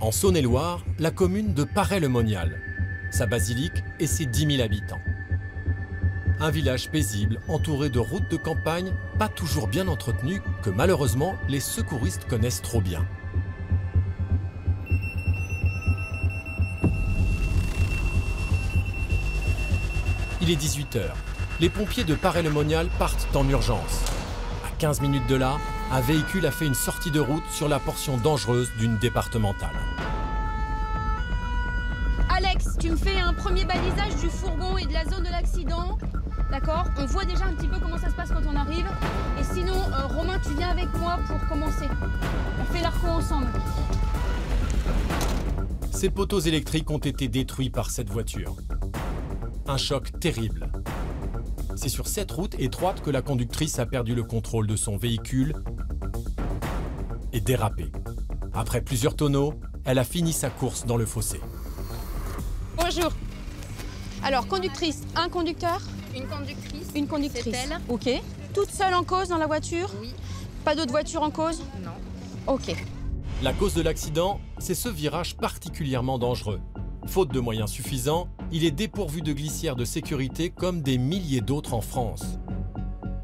En Saône-et-Loire, la commune de Paray-le-Monial, sa basilique et ses 10 000 habitants. Un village paisible, entouré de routes de campagne, pas toujours bien entretenues, que malheureusement les secouristes connaissent trop bien. Il est 18 h. Les pompiers de Paray-le-Monial partent en urgence. À 15 minutes de là, un véhicule a fait une sortie de route sur la portion dangereuse d'une départementale. Alex, tu me fais un premier balisage du fourgon et de la zone de l'accident. D'accord? On voit déjà un petit peu comment ça se passe quand on arrive. Et sinon, Romain, tu viens avec moi pour commencer. On fait l'arco ensemble. Ces poteaux électriques ont été détruits par cette voiture. Un choc terrible. C'est sur cette route étroite que la conductrice a perdu le contrôle de son véhicule et dérapé. Après plusieurs tonneaux, elle a fini sa course dans le fossé. Bonjour. Alors, conductrice, un conducteur? Une conductrice. Une conductrice. C'est elle. Ok. Toute seule en cause dans la voiture? Oui. Pas d'autres voitures en cause? Non. Ok. La cause de l'accident, c'est ce virage particulièrement dangereux. Faute de moyens suffisants, il est dépourvu de glissières de sécurité comme des milliers d'autres en France.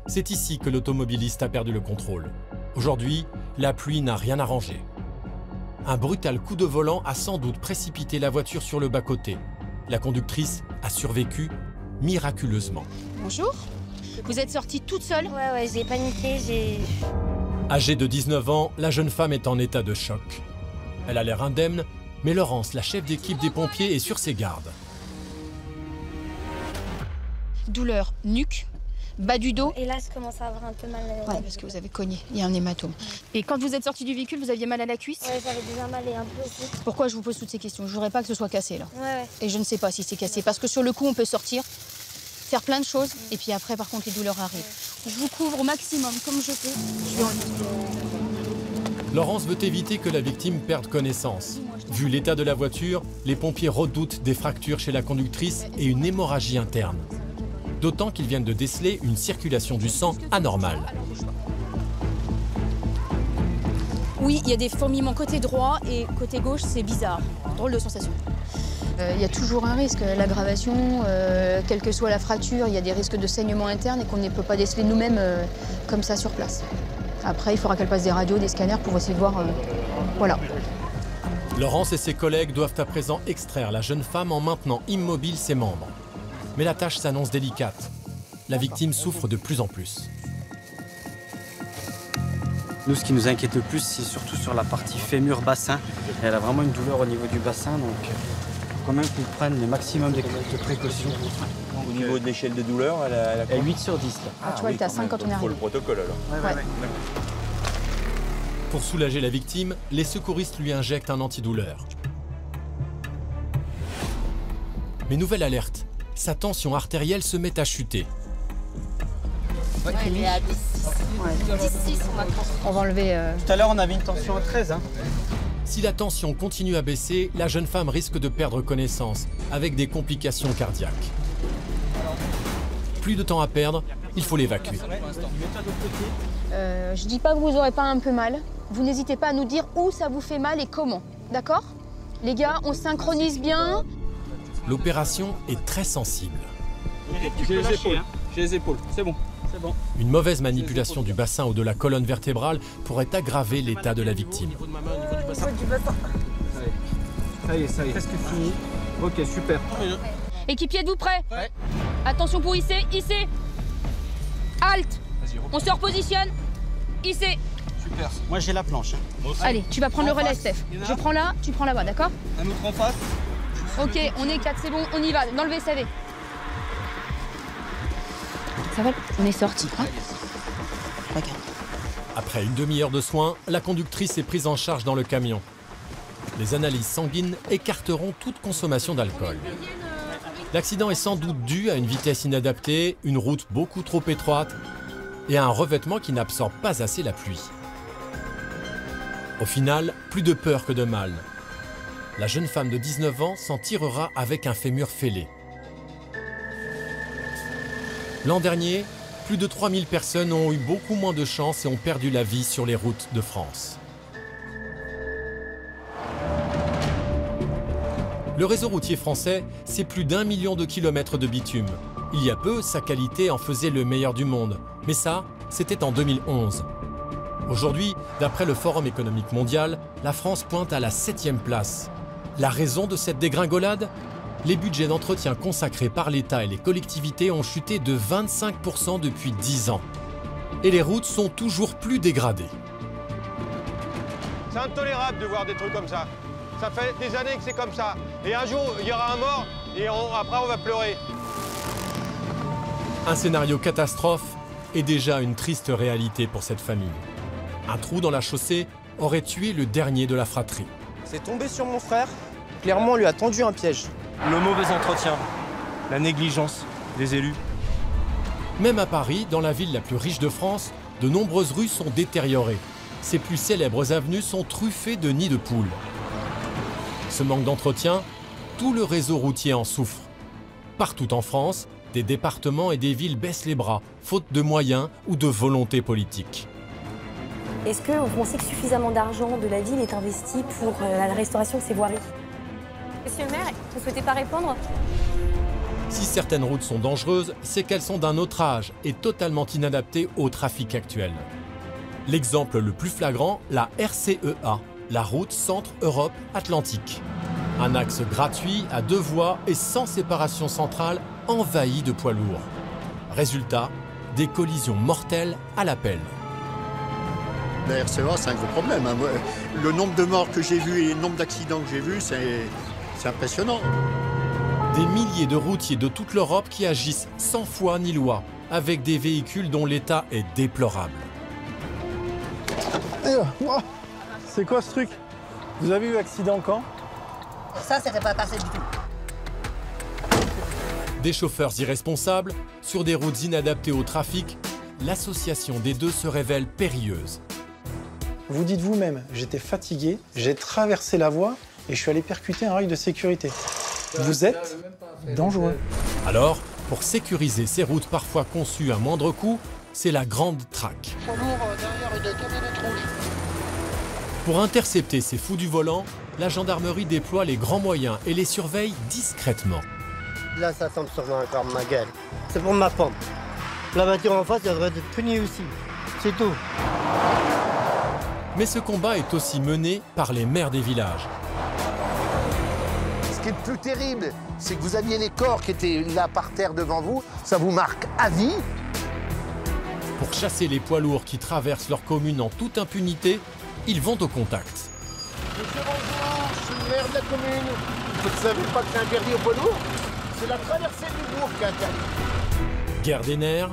C'est ici que l'automobiliste a perdu le contrôle. Aujourd'hui, la pluie n'a rien arrangé. Un brutal coup de volant a sans doute précipité la voiture sur le bas-côté. La conductrice a survécu miraculeusement. Bonjour. Vous êtes sortie toute seule? Ouais, j'ai paniqué, Âgée de 19 ans, la jeune femme est en état de choc. Elle a l'air indemne, mais Laurence, la chef d'équipe des pompiers, est sur ses gardes. Douleur nuque, bas du dos. Et là, je commence à avoir un peu mal. Ouais, parce que vous avez cogné, il y a un hématome. Et quand vous êtes sorti du véhicule, vous aviez mal à la cuisse? Ouais, j'avais déjà mal et un peu aussi. Pourquoi je vous pose toutes ces questions? Je voudrais pas que ce soit cassé là. Ouais. Et je ne sais pas si c'est cassé, parce que sur le coup, on peut sortir, faire plein de choses, et puis après, par contre, les douleurs arrivent. Je vous couvre au maximum, comme je peux. Je vais en... Laurence veut éviter que la victime perde connaissance. Vu l'état de la voiture, les pompiers redoutent des fractures chez la conductrice et une hémorragie interne. D'autant qu'ils viennent de déceler une circulation du sang anormale. Oui, il y a des fourmillements côté droit et côté gauche, c'est bizarre. Drôle de sensation. Il y a toujours un risque, l'aggravation, quelle que soit la fracture, il y a des risques de saignement interne et qu'on ne peut pas déceler nous-mêmes comme ça sur place. Après, il faudra qu'elle passe des radios, des scanners pour essayer de voir... voilà. Laurence et ses collègues doivent à présent extraire la jeune femme en maintenant immobile ses membres. Mais la tâche s'annonce délicate. La victime souffre de plus en plus. Nous, ce qui nous inquiète le plus, c'est surtout sur la partie fémur-bassin. Elle a vraiment une douleur au niveau du bassin, donc il faut quand même qu'on prenne le maximum de précautions. Au niveau de l'échelle de douleur, elle a 8 sur 10. Là. Ah, tu vois, elle était à 5 quand on est Pour arrivé. le protocole, alors. Ouais. Pour soulager la victime, les secouristes lui injectent un antidouleur. Mais nouvelle alerte, sa tension artérielle se met à chuter. Ouais, elle est à 10,6. 10,6, on va transformer. On va enlever... Tout à l'heure, on avait une tension à 13. Hein. Si la tension continue à baisser, la jeune femme risque de perdre connaissance, avec des complications cardiaques. Plus de temps à perdre, il faut l'évacuer. je dis pas que vous aurez pas un peu mal. Vous n'hésitez pas à nous dire où ça vous fait mal et comment. D'accord? Les gars, on synchronise bien. L'opération est très sensible. J'ai les épaules. J'ai les épaules. C'est bon. C'est bon. Une mauvaise manipulation du bassin ou de la colonne vertébrale pourrait aggraver l'état de la victime. Ça y est, presque fini. Ok, super. Équipier, êtes-vous prêts? Ouais. Attention pour hisser, hisser. Halte. On se repositionne. Hisser. Super. Moi, j'ai la planche. Hein. Allez, tu vas prendre le relais, Steph. Je prends là, tu prends là-bas, d'accord? Un autre en face. Ok, on est 4, c'est bon, on y va. Dans le VSAV. Ça va? On est sorti. Hein? Regarde. Après une demi-heure de soins, la conductrice est prise en charge dans le camion. Les analyses sanguines écarteront toute consommation d'alcool. L'accident est sans doute dû à une vitesse inadaptée, une route beaucoup trop étroite et à un revêtement qui n'absorbe pas assez la pluie. Au final, plus de peur que de mal. La jeune femme de 19 ans s'en tirera avec un fémur fêlé. L'an dernier, plus de 3000 personnes ont eu beaucoup moins de chance et ont perdu la vie sur les routes de France. Le réseau routier français, c'est plus d'1 million de kilomètres de bitume. Il y a peu, sa qualité en faisait le meilleur du monde. Mais ça, c'était en 2011. Aujourd'hui, d'après le Forum économique mondial, la France pointe à la 7e place. La raison de cette dégringolade ? Les budgets d'entretien consacrés par l'État et les collectivités ont chuté de 25% depuis 10 ans. Et les routes sont toujours plus dégradées. C'est intolérable de voir des trucs comme ça. Ça fait des années que c'est comme ça. Et un jour, il y aura un mort et après, on va pleurer. Un scénario catastrophe est déjà une triste réalité pour cette famille. Un trou dans la chaussée aurait tué le dernier de la fratrie. C'est tombé sur mon frère. Clairement, on lui a tendu un piège. Le mauvais entretien, la négligence des élus. Même à Paris, dans la ville la plus riche de France, de nombreuses rues sont détériorées. Ses plus célèbres avenues sont truffées de nids de poules. Ce manque d'entretien, tout le réseau routier en souffre. Partout en France, des départements et des villes baissent les bras, faute de moyens ou de volonté politique. Est-ce que vous pensez que suffisamment d'argent de la ville est investi pour la restauration de ces voiries? Monsieur le maire, vous ne souhaitez pas répondre? Si certaines routes sont dangereuses, c'est qu'elles sont d'un autre âge et totalement inadaptées au trafic actuel. L'exemple le plus flagrant, la RCEA, la route Centre-Europe-Atlantique. Un axe gratuit à 2 voies et sans séparation centrale, envahi de poids lourds. Résultat, des collisions mortelles à l'appel. La RCEA, c'est un gros problème. Le nombre de morts que j'ai vu et le nombre d'accidents que j'ai vus, c'est impressionnant. Des milliers de routiers de toute l'Europe qui agissent sans foi ni loi, avec des véhicules dont l'état est déplorable. C'est quoi ce truc? Vous avez eu accident quand? Ça, c'était pas passé du tout. Des chauffeurs irresponsables, sur des routes inadaptées au trafic, l'association des deux se révèle périlleuse. Vous dites vous-même, j'étais fatigué, j'ai traversé la voie et je suis allé percuter un rail de sécurité. Vous êtes dangereux. Alors, pour sécuriser ces routes parfois conçues à moindre coût, c'est la grande traque. Pour intercepter ces fous du volant, la gendarmerie déploie les grands moyens et les surveille discrètement. Là, ça tombe sur ma gueule. C'est pour ma pomme. La voiture en face, elle devrait être punie aussi. C'est tout. Mais ce combat est aussi mené par les maires des villages. Ce qui est le plus terrible, c'est que vous aviez les corps qui étaient là par terre devant vous. Ça vous marque à vie. Pour chasser les poids lourds qui traversent leur commune en toute impunité, ils vont au contact. Monsieur, bonjour, je suis le maire de la commune. Vous ne savez pas que c'est interdit aux poids lourds? C'est la traversée du bourg qui est interdite. Guerre des nerfs,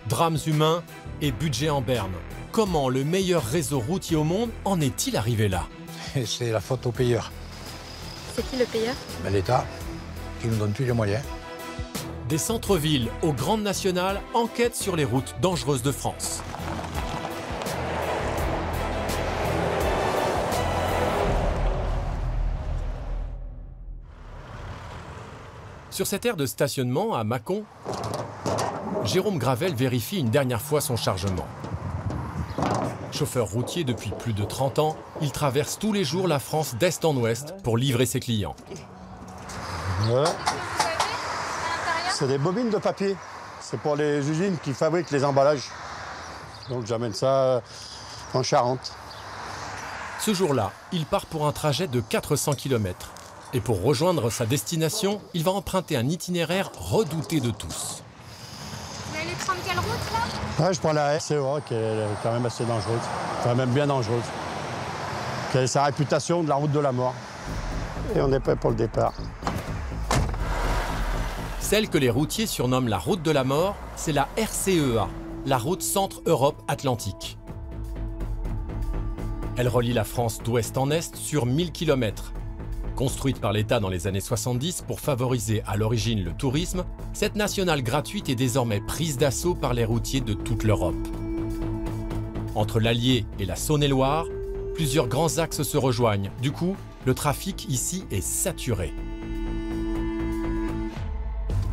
drames humains et budget en berne. Comment le meilleur réseau routier au monde en est-il arrivé là? C'est la faute aux payeurs. C'est qui le payeur? L'État, qui nous donne plus les moyens. Des centres-villes aux grandes nationales enquêtent sur les routes dangereuses de France. Sur cette aire de stationnement à Mâcon, Jérôme Gravel vérifie une dernière fois son chargement. Chauffeur routier depuis plus de 30 ans, il traverse tous les jours la France d'est en ouest pour livrer ses clients. Ouais. C'est des bobines de papier. C'est pour les usines qui fabriquent les emballages. Donc j'amène ça en Charente. Ce jour-là, il part pour un trajet de 400 km. Et pour rejoindre sa destination, il va emprunter un itinéraire redouté de tous. Vous allez prendre quelle route, là? Ouais, je prends la RCEA, qui est quand même assez dangereuse. Enfin, même bien dangereuse. Qui a sa réputation de la route de la mort. Et on est prêt pour le départ. Celle que les routiers surnomment la route de la mort, c'est la RCEA, la route Centre-Europe-Atlantique. Elle relie la France d'ouest en est sur 1000 km. Construite par l'État dans les années 70 pour favoriser à l'origine le tourisme, cette nationale gratuite est désormais prise d'assaut par les routiers de toute l'Europe. Entre l'Allier et la Saône-et-Loire, plusieurs grands axes se rejoignent. Du coup, le trafic ici est saturé.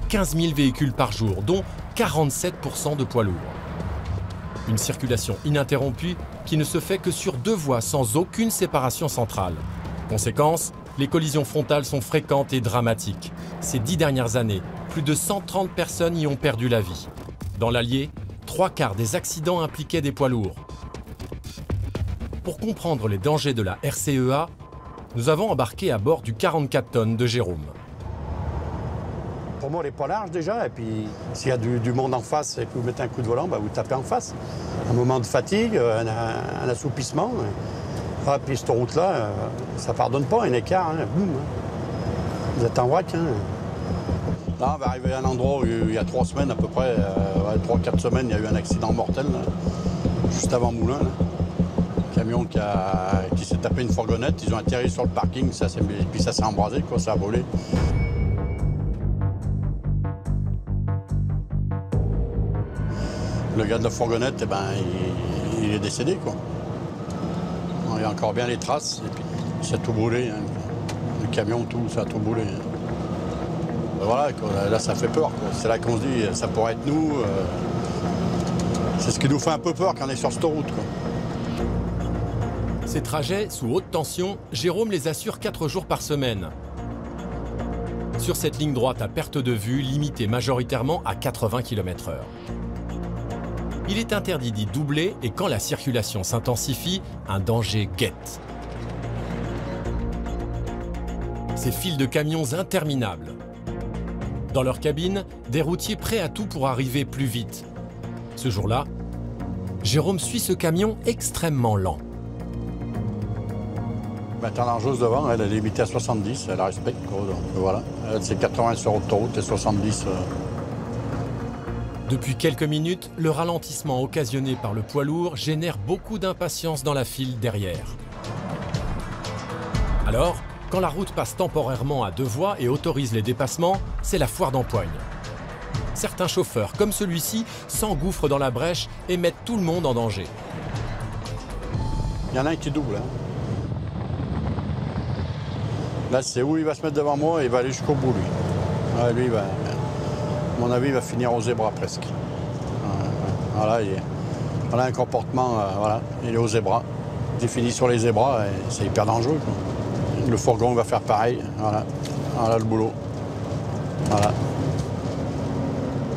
15 000 véhicules par jour, dont 47% de poids lourds. Une circulation ininterrompue qui ne se fait que sur 2 voies sans aucune séparation centrale. Conséquence, Les collisions frontales sont fréquentes et dramatiques. Ces 10 dernières années, plus de 130 personnes y ont perdu la vie. Dans l'Allier, 3/4 des accidents impliquaient des poids lourds. Pour comprendre les dangers de la RCEA, nous avons embarqué à bord du 44 tonnes de Jérôme. Pour moi, elle n'est pas large déjà, et puis s'il y a du monde en face et que vous mettez un coup de volant, vous tapez en face. Un moment de fatigue, un assoupissement. Ah, puis cette route-là, ça ne pardonne pas, un écart, boum. Vous êtes en vrac. Là, on va arriver à un endroit où il y a 3 semaines à peu près, 3-4 semaines, il y a eu un accident mortel, là, juste avant Moulins. Là. Un camion qui s'est tapé une fourgonnette, ils ont atterri sur le parking, puis ça s'est embrasé, quoi, ça a volé. Le gars de la fourgonnette, il est décédé, quoi. Il y a encore bien les traces, et puis ça a tout brûlé. Hein. Le camion, tout, ça a tout brûlé. Hein. Voilà, quoi, là, ça fait peur. C'est là qu'on se dit, ça pourrait être nous. C'est ce qui nous fait un peu peur quand on est sur cette route, quoi. Ces trajets sous haute tension, Jérôme les assure 4 jours par semaine. Sur cette ligne droite à perte de vue, limitée majoritairement à 80 km/h. Il est interdit d'y doubler et quand la circulation s'intensifie, un danger guette. Ces files de camions interminables. Dans leur cabine, des routiers prêts à tout pour arriver plus vite. Ce jour-là, Jérôme suit ce camion extrêmement lent. T'as l'argeuse devant, elle est limitée à 70, elle la respecte. Quoi, donc, voilà. C'est 80 sur autoroute et 70. Depuis quelques minutes, le ralentissement occasionné par le poids lourd génère beaucoup d'impatience dans la file derrière. Alors, quand la route passe temporairement à 2 voies et autorise les dépassements, c'est la foire d'empoigne. Certains chauffeurs, comme celui-ci, s'engouffrent dans la brèche et mettent tout le monde en danger. Il y en a un qui double. Hein. Là, c'est où il va se mettre devant moi et il va aller jusqu'au bout, lui. Ah, lui, à mon avis, il va finir au zébra presque. Voilà, voilà un comportement, voilà, il est au zébra. Il finit sur les zébras et c'est hyper dangereux, quoi. Le fourgon va faire pareil, voilà. Voilà le boulot. Voilà.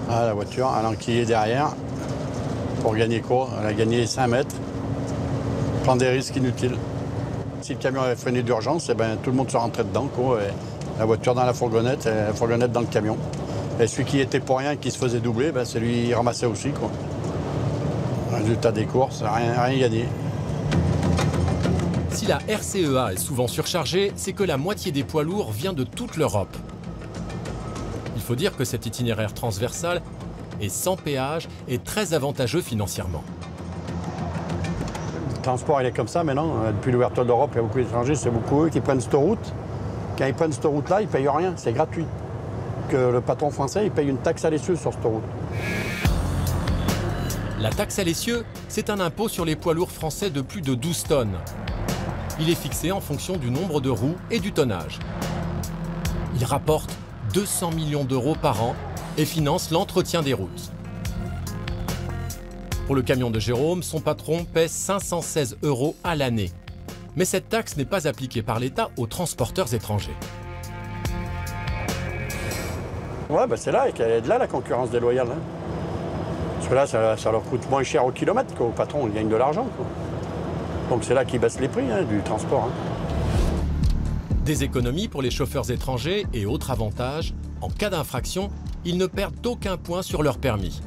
Voilà la voiture, elle a enquillé derrière. Pour gagner quoi? Elle a gagné 5 mètres. Prendre des risques inutiles. Si le camion avait freiné d'urgence, tout le monde se rentrait dedans, quoi. Et la voiture dans la fourgonnette et la fourgonnette dans le camion. Et celui qui était pour rien, qui se faisait doubler, c'est lui qui ramassait aussi, quoi. Résultat des courses, rien gagné. Si la RCEA est souvent surchargée, c'est que la moitié des poids lourds vient de toute l'Europe. Il faut dire que cet itinéraire transversal est sans péage et très avantageux financièrement. Le transport, il est comme ça maintenant. Depuis l'ouverture de l'Europe, il y a beaucoup d'étrangers, c'est beaucoup eux qui prennent cette route. Quand ils prennent cette route-là, ils ne payent rien, c'est gratuit. Que le patron français, il paye une taxe à l'essieu sur cette route. La taxe à l'essieu, c'est un impôt sur les poids lourds français de plus de 12 tonnes. Il est fixé en fonction du nombre de roues et du tonnage. Il rapporte 200 millions d'euros par an et finance l'entretien des routes. Pour le camion de Jérôme, son patron paie 516 € à l'année. Mais cette taxe n'est pas appliquée par l'État aux transporteurs étrangers. Ouais, c'est là, de là la concurrence déloyale. Hein. Parce que là, ça leur coûte moins cher au kilomètre qu'au patron, il gagne de l'argent. Donc c'est là qu'ils baissent les prix du transport. Hein. Des économies pour les chauffeurs étrangers et autres avantages. En cas d'infraction, ils ne perdent aucun point sur leur permis.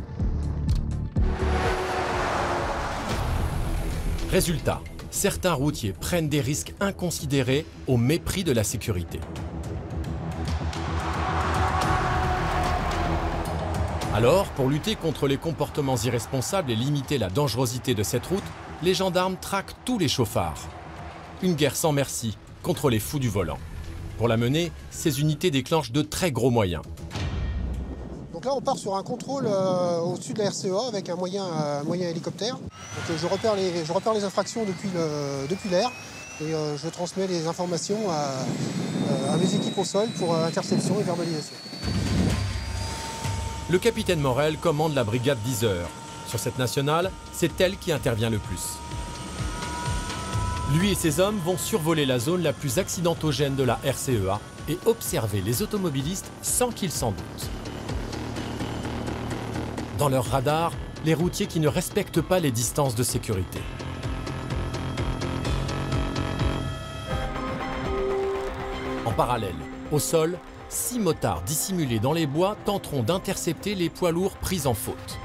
Résultat, certains routiers prennent des risques inconsidérés au mépris de la sécurité. Alors, pour lutter contre les comportements irresponsables et limiter la dangerosité de cette route, les gendarmes traquent tous les chauffards. Une guerre sans merci contre les fous du volant. Pour la mener, ces unités déclenchent de très gros moyens. Donc là, on part sur un contrôle au-dessus de la RCEA avec un moyen hélicoptère. Donc, je repère les infractions depuis l'air et je transmets les informations à mes équipes au sol pour interception et verbalisation. Le capitaine Morel commande la brigade 10 heures. Sur cette nationale, c'est elle qui intervient le plus. Lui et ses hommes vont survoler la zone la plus accidentogène de la RCEA et observer les automobilistes sans qu'ils s'en doutent. Dans leur radar, les routiers qui ne respectent pas les distances de sécurité. En parallèle, au sol, 6 motards dissimulés dans les bois tenteront d'intercepter les poids lourds pris en faute.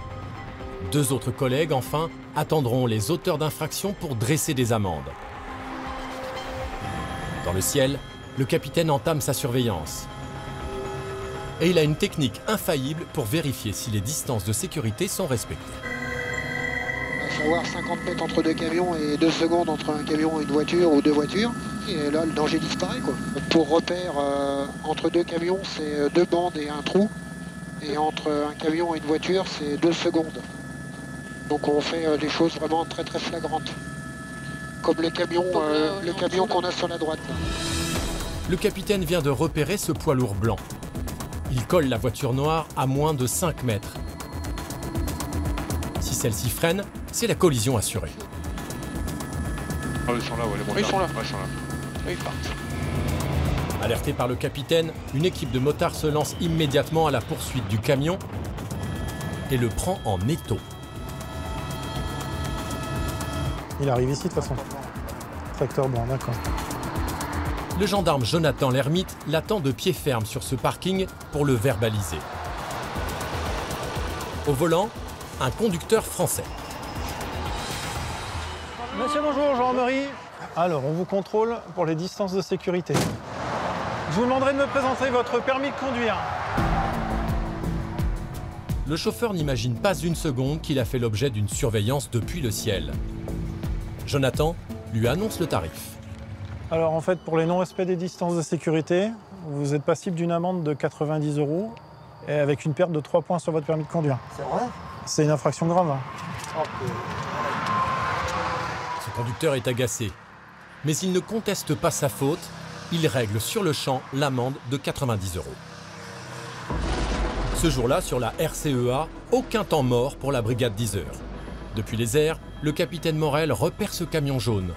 2 autres collègues, enfin, attendront les auteurs d'infractions pour dresser des amendes. Dans le ciel, le capitaine entame sa surveillance. Et il a une technique infaillible pour vérifier si les distances de sécurité sont respectées. Il faut avoir 50 mètres entre 2 camions et 2 secondes entre un camion et une voiture ou 2 voitures. Et là, le danger disparaît, quoi. Pour repère, entre 2 camions, c'est 2 bandes et un trou. Et entre un camion et une voiture, c'est 2 secondes. Donc on fait des choses vraiment très très flagrantes. Comme le camion qu'on a sur la droite. Là. Le capitaine vient de repérer ce poids lourd blanc. Il colle la voiture noire à moins de 5 mètres. Si celle-ci freine, c'est la collision assurée. Ah, ils sont là, ouais, les motards. Ils sont là. Ouais, ils sont là. Oui, ils partent. Alerté par le capitaine, une équipe de motards se lance immédiatement à la poursuite du camion et le prend en étau. Il arrive ici de toute façon. Tracteur blanc, d'accord. Le gendarme Jonathan l'Ermite l'attend de pied ferme sur ce parking pour le verbaliser. Au volant, un conducteur français. Monsieur, bonjour, Jean-Marie. Alors, on vous contrôle pour les distances de sécurité. Je vous demanderai de me présenter votre permis de conduire. Le chauffeur n'imagine pas une seconde qu'il a fait l'objet d'une surveillance depuis le ciel. Jonathan lui annonce le tarif. Alors, en fait, pour les non-respects des distances de sécurité, vous êtes passible d'une amende de 90 € et avec une perte de 3 points sur votre permis de conduire. C'est vrai? C'est une infraction grave. Hein. Okay. Ce conducteur est agacé. Mais il ne conteste pas sa faute. Il règle sur le champ l'amende de 90 €. Ce jour-là, sur la RCEA, aucun temps mort pour la brigade 10 heures. Depuis les airs, le capitaine Morel repère ce camion jaune.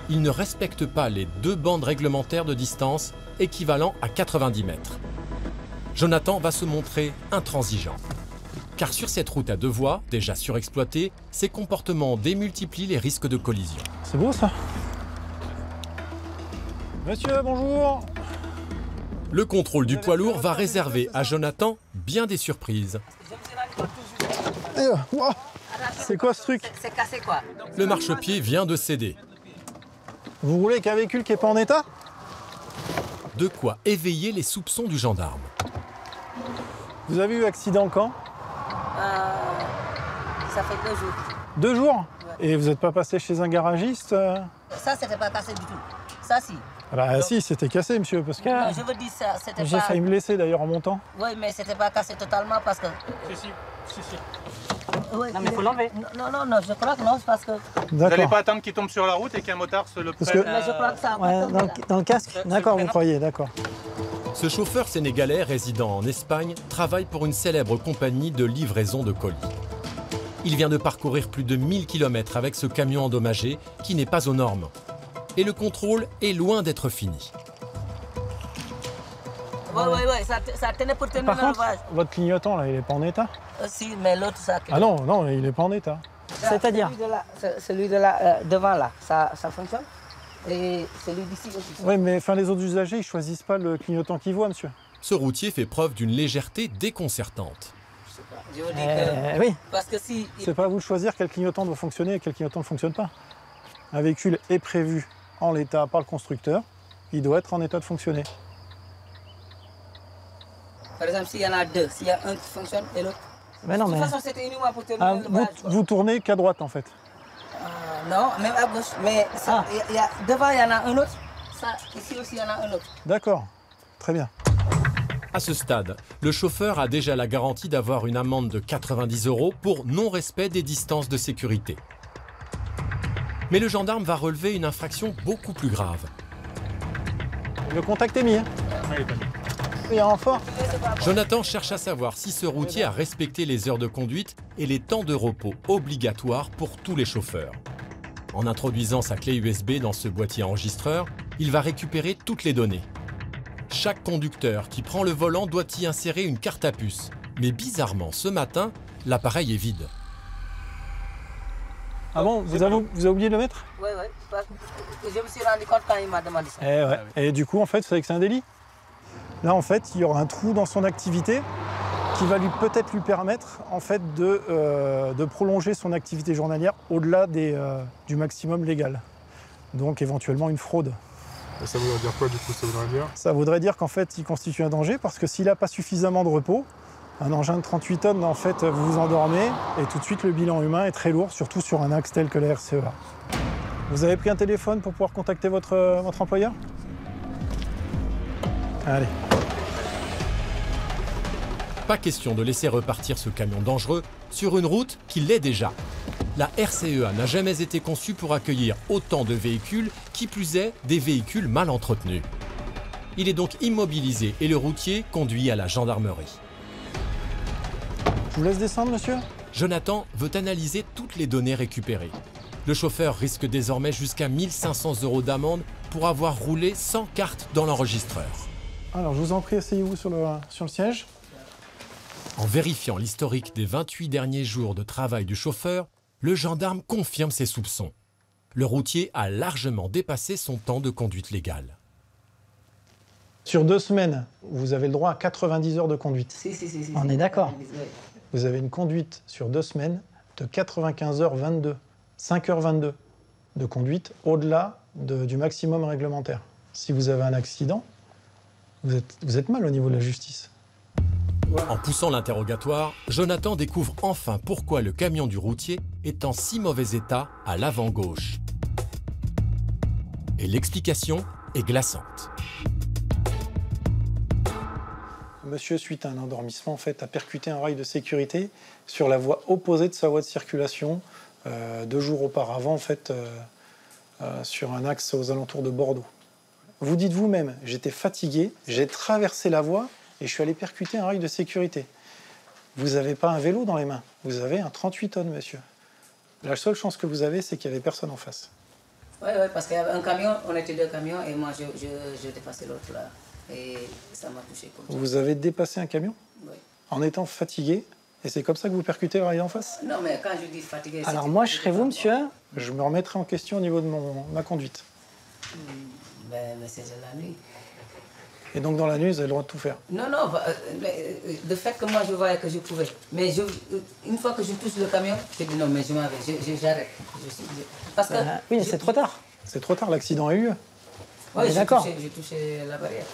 Il ne respecte pas les 2 bandes réglementaires de distance équivalent à 90 mètres. Jonathan va se montrer intransigeant. Car sur cette route à 2 voies, déjà surexploitée, ses comportements démultiplient les risques de collision. C'est beau ça. Monsieur, bonjour. Le contrôle du poids lourd va réserver à Jonathan bien des surprises. C'est quoi ce truc? C'est cassé quoi? Le marchepied vient de céder. Vous roulez avec un véhicule qui n'est pas en état? De quoi éveiller les soupçons du gendarme. Vous avez eu accident quand? Ça fait 2 jours. 2 jours? Ouais. Et vous n'êtes pas passé chez un garagiste? Ça, c'était pas cassé du tout. Ça, si. Ah bah si, c'était cassé, monsieur, parce que... Non, je veux dire ça, c'était pas... J'ai failli me laisser, d'ailleurs, en montant. Oui, mais c'était pas cassé totalement parce que... Si. Oui, non, mais il faut l'enlever. Non, je crois que non, parce que... Vous n'allez pas attendre qu'il tombe sur la route et qu'un motard se le prenne. Que... Mais je crois que ça... Ouais, dans le casque? D'accord, vous croyez, d'accord. Ce chauffeur sénégalais résidant en Espagne travaille pour une célèbre compagnie de livraison de colis. Il vient de parcourir plus de 1000 km avec ce camion endommagé qui n'est pas aux normes. Et le contrôle est loin d'être fini. Oui, ça tenait pour tenir Par le contre, lavage. votre clignotant, là, il n'est pas en état? Si, mais l'autre, ça... Ah non, il n'est pas en état. C'est-à-dire? Celui de là, devant, là, ça fonctionne. Et celui d'ici aussi. Oui, mais enfin, les autres usagers, ils ne choisissent pas le clignotant qu'ils voient, monsieur. Ce routier fait preuve d'une légèreté déconcertante. Je vous dis que... Oui. Parce que si... C'est pas à vous de choisir quel clignotant doit fonctionner et quel clignotant ne fonctionne pas. Un véhicule est prévu en l'état par le constructeur, il doit être en état de fonctionner. Par exemple, s'il y en a 2, s'il y a un qui fonctionne et l'autre... Mais non, de toute mais... façon, c'était uniquement pour terminer le lavage. Vous tournez qu'à droite, en fait. Non, même à gauche. Mais ça, devant, il y en a un autre. Ça, ici aussi, il y en a un autre. D'accord, très bien. À ce stade, le chauffeur a déjà la garantie d'avoir une amende de 90 € pour non-respect des distances de sécurité. Mais le gendarme va relever une infraction beaucoup plus grave. Le contact est mis. Hein. Il y a un renfort. Jonathan cherche à savoir si ce routier a respecté les heures de conduite et les temps de repos obligatoires pour tous les chauffeurs. En introduisant sa clé USB dans ce boîtier enregistreur, il va récupérer toutes les données. Chaque conducteur qui prend le volant doit y insérer une carte à puce. Mais bizarrement, ce matin, l'appareil est vide. Ah bon, vous avez oublié de le mettre? Oui, oui. Je me suis rendu compte quand il m'a demandé ça. Ouais. Et du coup, en fait, vous savez que c'est un délit? Là, en fait, il y aura un trou dans son activité qui va peut-être lui permettre en fait, de prolonger son activité journalière au-delà du maximum légal. Donc éventuellement une fraude. Et ça voudrait dire quoi du coup? Ça voudrait dire qu'en fait il constitue un danger parce que s'il n'a pas suffisamment de repos, un engin de 38 tonnes, en fait, vous vous endormez et tout de suite le bilan humain est très lourd, surtout sur un axe tel que la RCEA. Vous avez pris un téléphone pour pouvoir contacter votre employeur? Allez. Pas question de laisser repartir ce camion dangereux sur une route qui l'est déjà. La RCEA n'a jamais été conçue pour accueillir autant de véhicules, qui plus est des véhicules mal entretenus. Il est donc immobilisé et le routier conduit à la gendarmerie. Je vous laisse descendre, monsieur. Jonathan veut analyser toutes les données récupérées. Le chauffeur risque désormais jusqu'à 1 500 € d'amende pour avoir roulé sans carte dans l'enregistreur. Alors, je vous en prie, asseyez-vous sur le siège. En vérifiant l'historique des 28 derniers jours de travail du chauffeur, le gendarme confirme ses soupçons. Le routier a largement dépassé son temps de conduite légale. Sur 2 semaines, vous avez le droit à 90 heures de conduite. Si. On est d'accord. Vous avez une conduite sur 2 semaines de 95h22, 5h22 de conduite au-delà du maximum réglementaire. Si vous avez un accident, vous êtes mal au niveau de la justice. En poussant l'interrogatoire, Jonathan découvre enfin pourquoi le camion du routier est en si mauvais état à l'avant gauche. Et l'explication est glaçante. Monsieur, suite à un endormissement, en fait, a percuté un rail de sécurité sur la voie opposée de sa voie de circulation 2 jours auparavant, en fait, sur un axe aux alentours de Bordeaux. Vous dites vous-même, j'étais fatigué, j'ai traversé la voie et je suis allé percuter un rail de sécurité. Vous n'avez pas un vélo dans les mains, vous avez un 38 tonnes, monsieur. La seule chance que vous avez, c'est qu'il n'y avait personne en face. Oui, parce qu'il y avait un camion, on était 2 camions et moi je dépassais l'autre là. Et ça m'a touché comme ça. Vous avez dépassé un camion? Oui. En étant fatigué, et c'est comme ça que vous percutez le rail en face? Non, mais quand je dis fatigué... Alors moi, je serais vous, monsieur, je me remettrai en question au niveau de ma conduite. Mais c'est la nuit. Et donc dans la nuit, vous avez le droit de tout faire? Non, le fait que moi je voyais que je pouvais. Mais une fois que je touche le camion, je dis non, mais je m'en vais, j'arrête. Parce que... oui, c'est trop tard. C'est trop tard, l'accident a eu lieu. Oui, d'accord. J'ai touché la barrière.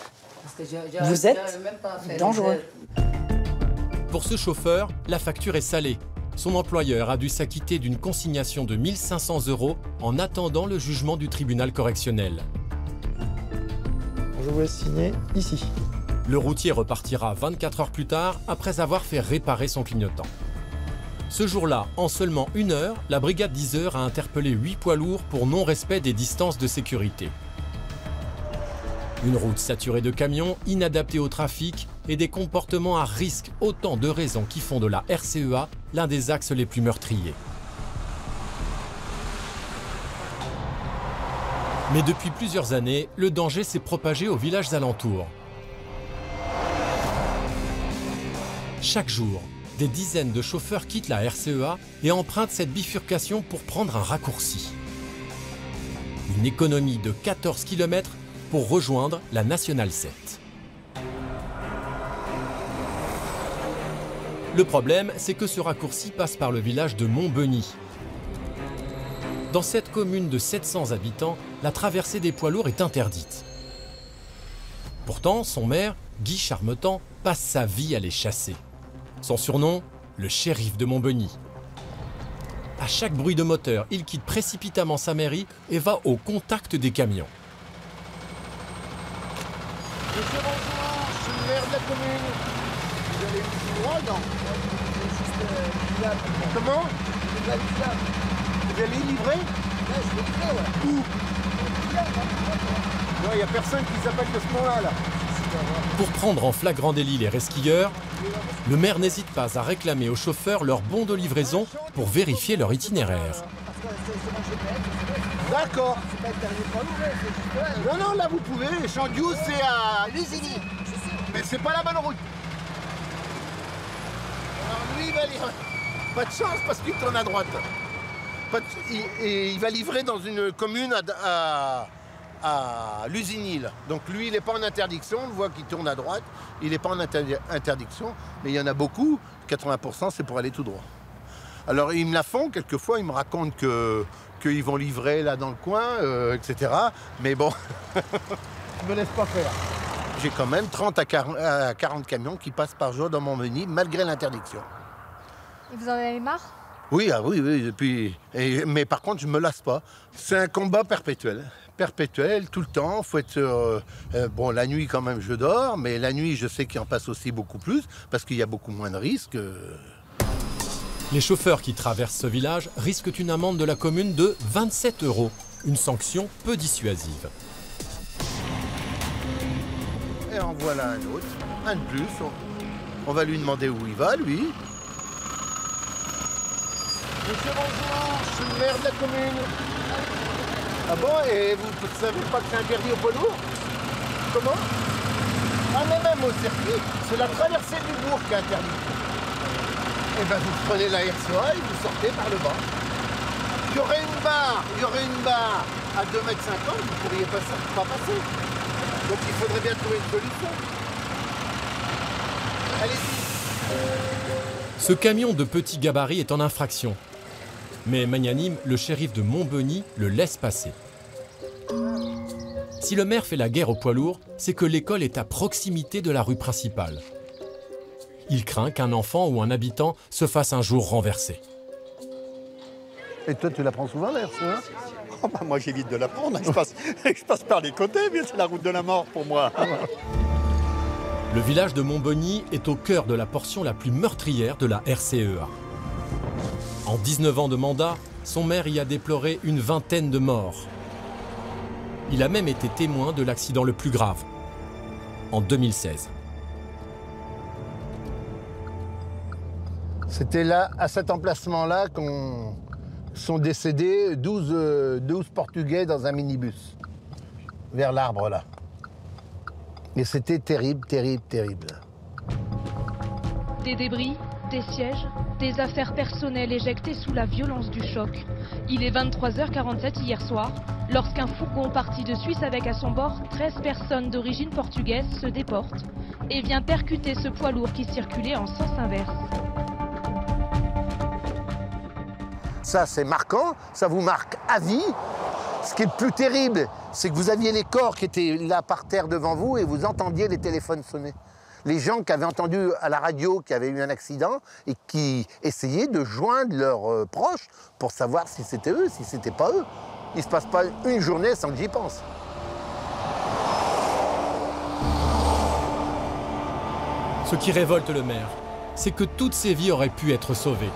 Parce que vous êtes même pas fait dangereux. Pour ce chauffeur, la facture est salée. Son employeur a dû s'acquitter d'une consignation de 1 500 € en attendant le jugement du tribunal correctionnel. Je vous laisse signer ici. Le routier repartira 24 heures plus tard après avoir fait réparer son clignotant. Ce jour-là, en seulement 1 heure, la brigade 10 heures a interpellé 8 poids lourds pour non-respect des distances de sécurité. Une route saturée de camions, inadaptée au trafic et des comportements à risque, autant de raisons qui font de la RCEA l'un des axes les plus meurtriers. Mais depuis plusieurs années, le danger s'est propagé aux villages alentours. Chaque jour, des dizaines de chauffeurs quittent la RCEA et empruntent cette bifurcation pour prendre un raccourci. Une économie de 14 km pour rejoindre la Nationale 7. Le problème, c'est que ce raccourci passe par le village de Montbenis. Dans cette commune de 700 habitants, la traversée des poids lourds est interdite. Pourtant, son maire, Guy Charmetan, passe sa vie à les chasser. Son surnom, le shérif de Montbenis. À chaque bruit de moteur, il quitte précipitamment sa mairie et va au contact des camions. Monsieur, bonjour, je suis le maire de la commune. Vous allez tout droit, non? Comment? Vous allez livrer? Ouais, je vais livrer, ouais. Où? Non, il n'y a personne qui s'appelle de ce nom-là, là. Pour prendre en flagrant délit les resquilleurs, le maire n'hésite pas à réclamer aux chauffeurs leur bon de livraison pour vérifier leur itinéraire. D'accord. Non, non, là vous pouvez. Chandiou, c'est à Lusigny. Mais c'est pas la bonne route. Alors lui, il va livrer. Pas de chance parce qu'il tourne à droite. Et il va livrer dans une commune à Lusigny. Donc lui, il n'est pas en interdiction. On le voit qu'il tourne à droite. Il n'est pas en interdiction. Mais il y en a beaucoup. 80%, c'est pour aller tout droit. Alors ils me la font. Quelquefois, ils me racontent qu'ils vont livrer là dans le coin, etc. Mais bon, je me laisse pas faire. J'ai quand même 30 à 40 camions qui passent par jour dans Montmagny, malgré l'interdiction. Et vous en avez marre? Oui, ah oui. Mais par contre, je me lasse pas. C'est un combat perpétuel. Perpétuel, tout le temps. Faut être, bon, la nuit, quand même, je dors. Mais la nuit, je sais qu'il en passe aussi beaucoup plus, parce qu'il y a beaucoup moins de risques. Les chauffeurs qui traversent ce village risquent une amende de la commune de 27 €. Une sanction peu dissuasive. Et en voilà un autre, un de plus. On va lui demander où il va, lui. Monsieur, bonjour, je suis le maire de la commune. Ah bon, et vous ne savez pas que c'est interdit au poids lourd? Comment? Ah mais même au circuit, c'est la traversée du bourg qui est interdite. Eh bien vous prenez la RCA et vous sortez par le bas. Il y aurait une barre à 2,50 m, vous ne pourriez pas passer. Donc il faudrait bien trouver une solution. Allez-y. Ce camion de petit gabarit est en infraction. Mais magnanime, le shérif de Montmagny le laisse passer. Si le maire fait la guerre aux poids lourds, c'est que l'école est à proximité de la rue principale. Il craint qu'un enfant ou un habitant se fasse un jour renverser. Et toi, tu la prends souvent, la RCA? Oh bah moi, j'évite de la prendre. Je passe par les côtés, mais c'est la route de la mort pour moi. Le village de Montmagny est au cœur de la portion la plus meurtrière de la RCEA. En 19 ans de mandat, son maire y a déploré une vingtaine de morts. Il a même été témoin de l'accident le plus grave, en 2016. C'était là, à cet emplacement-là, sont décédés 12 Portugais dans un minibus, vers l'arbre là. Et c'était terrible, terrible, terrible. Des débris, des sièges, des affaires personnelles éjectées sous la violence du choc. Il est 23h47 hier soir, lorsqu'un fourgon parti de Suisse avec à son bord 13 personnes d'origine portugaise se déporte et vient percuter ce poids lourd qui circulait en sens inverse. Ça, c'est marquant, ça vous marque à vie. Ce qui est le plus terrible, c'est que vous aviez les corps qui étaient là par terre devant vous et vous entendiez les téléphones sonner. Les gens qui avaient entendu à la radio qu'il y avait eu un accident et qui essayaient de joindre leurs proches pour savoir si c'était eux, si c'était pas eux. Il ne se passe pas une journée sans que j'y pense. Ce qui révolte le maire, c'est que toutes ces vies auraient pu être sauvées.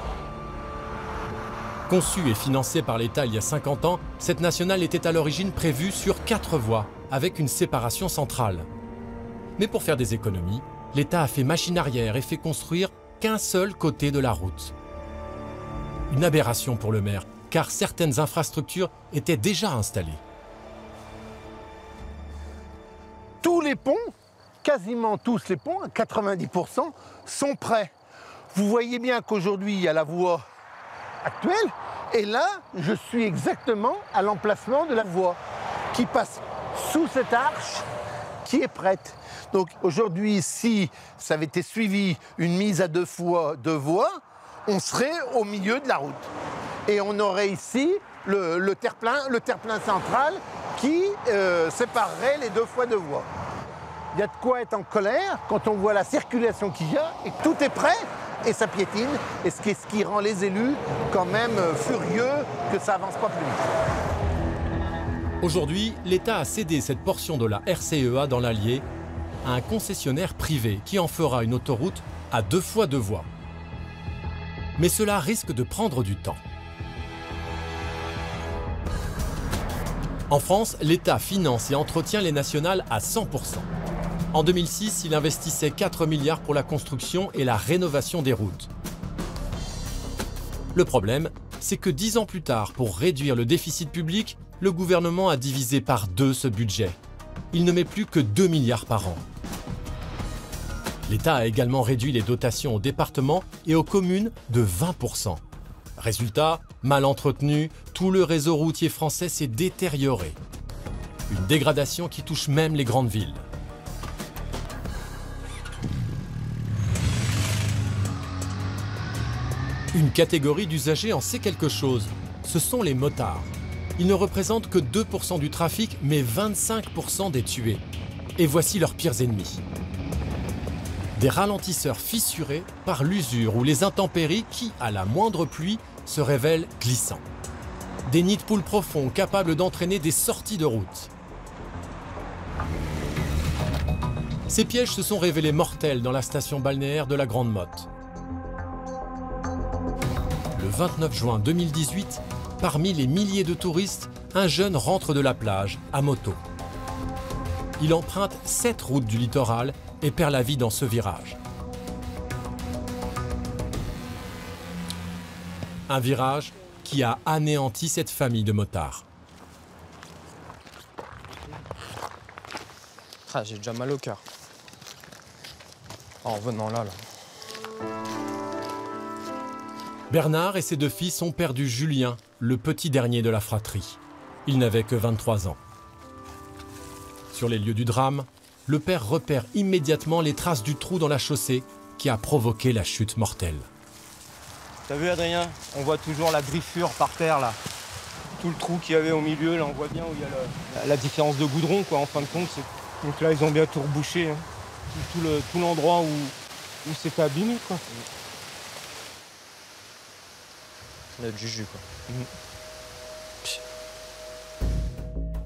Conçue et financée par l'État il y a 50 ans, cette nationale était à l'origine prévue sur 4 voies, avec une séparation centrale. Mais pour faire des économies, l'État a fait machine arrière et fait construire qu'un seul côté de la route. Une aberration pour le maire, car certaines infrastructures étaient déjà installées. Tous les ponts, quasiment tous les ponts, à 90%, sont prêts. Vous voyez bien qu'aujourd'hui, il y a la voie actuelle, et là, je suis exactement à l'emplacement de la voie qui passe sous cette arche qui est prête. Donc aujourd'hui, si ça avait été suivi une mise à 2 voies, on serait au milieu de la route. Et on aurait ici le terre-plein central qui séparerait les 2 fois 2 voies. Il y a de quoi être en colère quand on voit la circulation qu'il y a et que tout est prêt et ça piétine. Et ce qui rend les élus quand même furieux que ça avance pas plus vite. Aujourd'hui, l'État a cédé cette portion de la RCEA dans l'Allier à un concessionnaire privé qui en fera une autoroute à 2 fois 2 voies. Mais cela risque de prendre du temps. En France, l'État finance et entretient les nationales à 100%. En 2006, il investissait 4 milliards pour la construction et la rénovation des routes. Le problème, c'est que 10 ans plus tard, pour réduire le déficit public, le gouvernement a divisé par 2 ce budget. Il ne met plus que 2 milliards par an. L'État a également réduit les dotations aux départements et aux communes de 20%. Résultat, mal entretenu, tout le réseau routier français s'est détérioré. Une dégradation qui touche même les grandes villes. Une catégorie d'usagers en sait quelque chose. Ce sont les motards. Ils ne représentent que 2% du trafic, mais 25% des tués. Et voici leurs pires ennemis. Des ralentisseurs fissurés par l'usure ou les intempéries qui, à la moindre pluie, se révèlent glissants. Des nids de poules profonds capables d'entraîner des sorties de route. Ces pièges se sont révélés mortels dans la station balnéaire de la Grande Motte. Le 29 juin 2018, parmi les milliers de touristes, un jeune rentre de la plage à moto. Il emprunte 7 routes du littoral et perd la vie dans ce virage. Un virage qui a anéanti cette famille de motards. Ah, j'ai déjà mal au cœur. En revenant là. Bernard et ses 2 fils ont perdu Julien, le petit dernier de la fratrie. Il n'avait que 23 ans. Sur les lieux du drame, le père repère immédiatement les traces du trou dans la chaussée qui a provoqué la chute mortelle. T'as vu Adrien? On voit toujours la griffure par terre là. Tout le trou qu'il y avait au milieu, là on voit bien où il y a la différence de goudron quoi en fin de compte. Donc là ils ont bien tout rebouché. Hein. Tout l'endroit où c'était abîmé quoi. On a du jus quoi.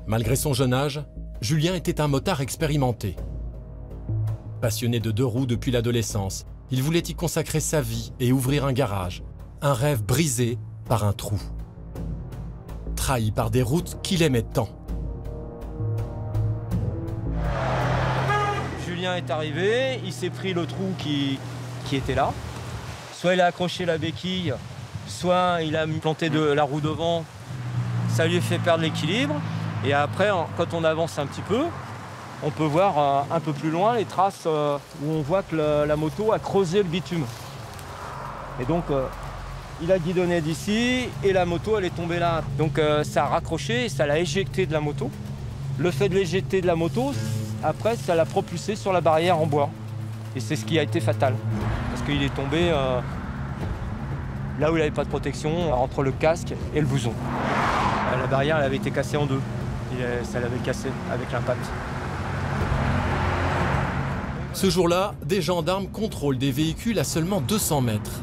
Malgré son jeune âge, Julien était un motard expérimenté. Passionné de 2 roues depuis l'adolescence, il voulait y consacrer sa vie et ouvrir un garage. Un rêve brisé par un trou. Trahi par des routes qu'il aimait tant. Julien est arrivé, il s'est pris le trou qui était là. Soit il a accroché la béquille, soit il a planté de la roue devant. Ça lui fait perdre l'équilibre. Et après, quand on avance un petit peu, on peut voir un peu plus loin les traces où on voit que la moto a creusé le bitume. Et donc, il a guidonné d'ici et la moto, elle est tombée là. Donc, ça a raccroché et ça l'a éjecté de la moto. Le fait de l'éjecter de la moto, après, ça l'a propulsé sur la barrière en bois. Et c'est ce qui a été fatal. Parce qu'il est tombé là où il n'avait pas de protection, entre le casque et le blouson. La barrière, elle avait été cassée en 2. Ça l'avait cassé avec l'impact. Ce jour-là, des gendarmes contrôlent des véhicules à seulement 200 mètres.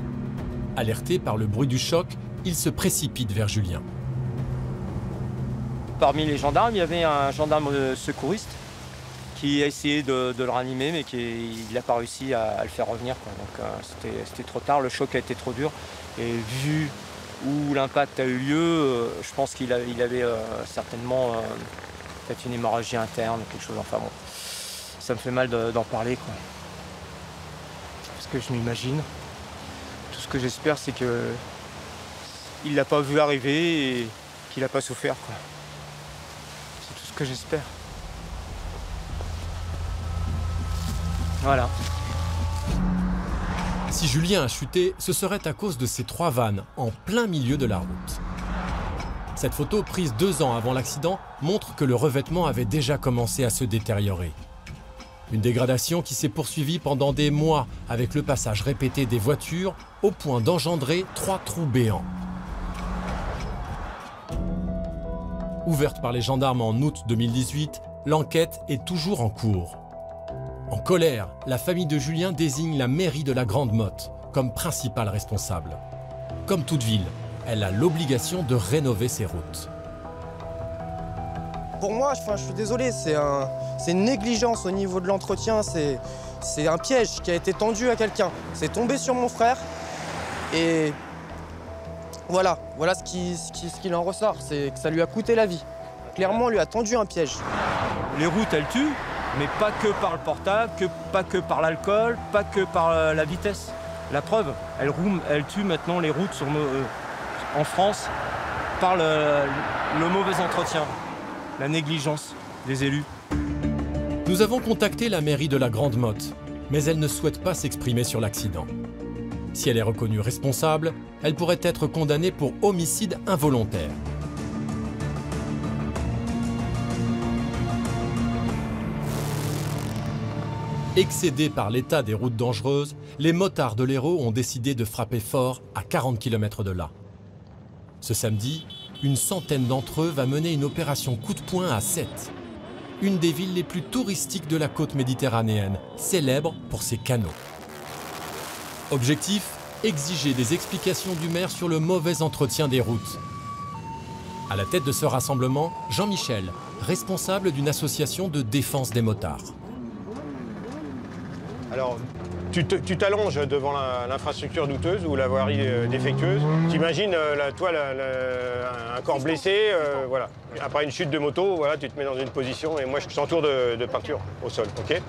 Alertés par le bruit du choc, ils se précipitent vers Julien. Parmi les gendarmes, il y avait un gendarme secouriste qui a essayé de le ranimer, mais il n'a pas réussi à le faire revenir. Donc c'était trop tard, le choc a été trop dur. Et vu où l'impact a eu lieu, je pense qu'il avait certainement peut-être une hémorragie interne, quelque chose. Enfin bon, ça me fait mal d'en parler, quoi. Parce que je m'imagine. Tout ce que j'espère, c'est qu'il ne l'a pas vu arriver et qu'il n'a pas souffert, quoi. C'est tout ce que j'espère. Voilà. Si Julien a chuté, ce serait à cause de ces 3 vannes en plein milieu de la route. Cette photo, prise 2 ans avant l'accident, montre que le revêtement avait déjà commencé à se détériorer. Une dégradation qui s'est poursuivie pendant des mois avec le passage répété des voitures au point d'engendrer 3 trous béants. Ouverte par les gendarmes en août 2018, l'enquête est toujours en cours. En colère, la famille de Julien désigne la mairie de la Grande Motte comme principale responsable. Comme toute ville, elle a l'obligation de rénover ses routes. Pour moi, je suis désolé, c'est une négligence au niveau de l'entretien, c'est un piège qui a été tendu à quelqu'un. C'est tombé sur mon frère et voilà ce qu'il en ressort, c'est que ça lui a coûté la vie. Clairement, on lui a tendu un piège. Les routes, elles tuent. Mais pas que par le portable, pas que par l'alcool, pas que par la vitesse. La preuve, elle tue maintenant les routes en France par le mauvais entretien, la négligence des élus. Nous avons contacté la mairie de la Grande Motte, mais elle ne souhaite pas s'exprimer sur l'accident. Si elle est reconnue responsable, elle pourrait être condamnée pour homicide involontaire. Excédés par l'état des routes dangereuses, les motards de l'Hérault ont décidé de frapper fort à 40 km de là. Ce samedi, une centaine d'entre eux va mener une opération coup de poing à Sète, une des villes les plus touristiques de la côte méditerranéenne, célèbre pour ses canaux. Objectif, exiger des explications du maire sur le mauvais entretien des routes. À la tête de ce rassemblement, Jean-Michel, responsable d'une association de défense des motards. Alors, tu t'allonges devant l'infrastructure douteuse ou la voirie défectueuse. T'imagines, toi, un corps blessé, voilà. Après une chute de moto, voilà, tu te mets dans une position et moi, je t'entoure de peinture au sol, ok?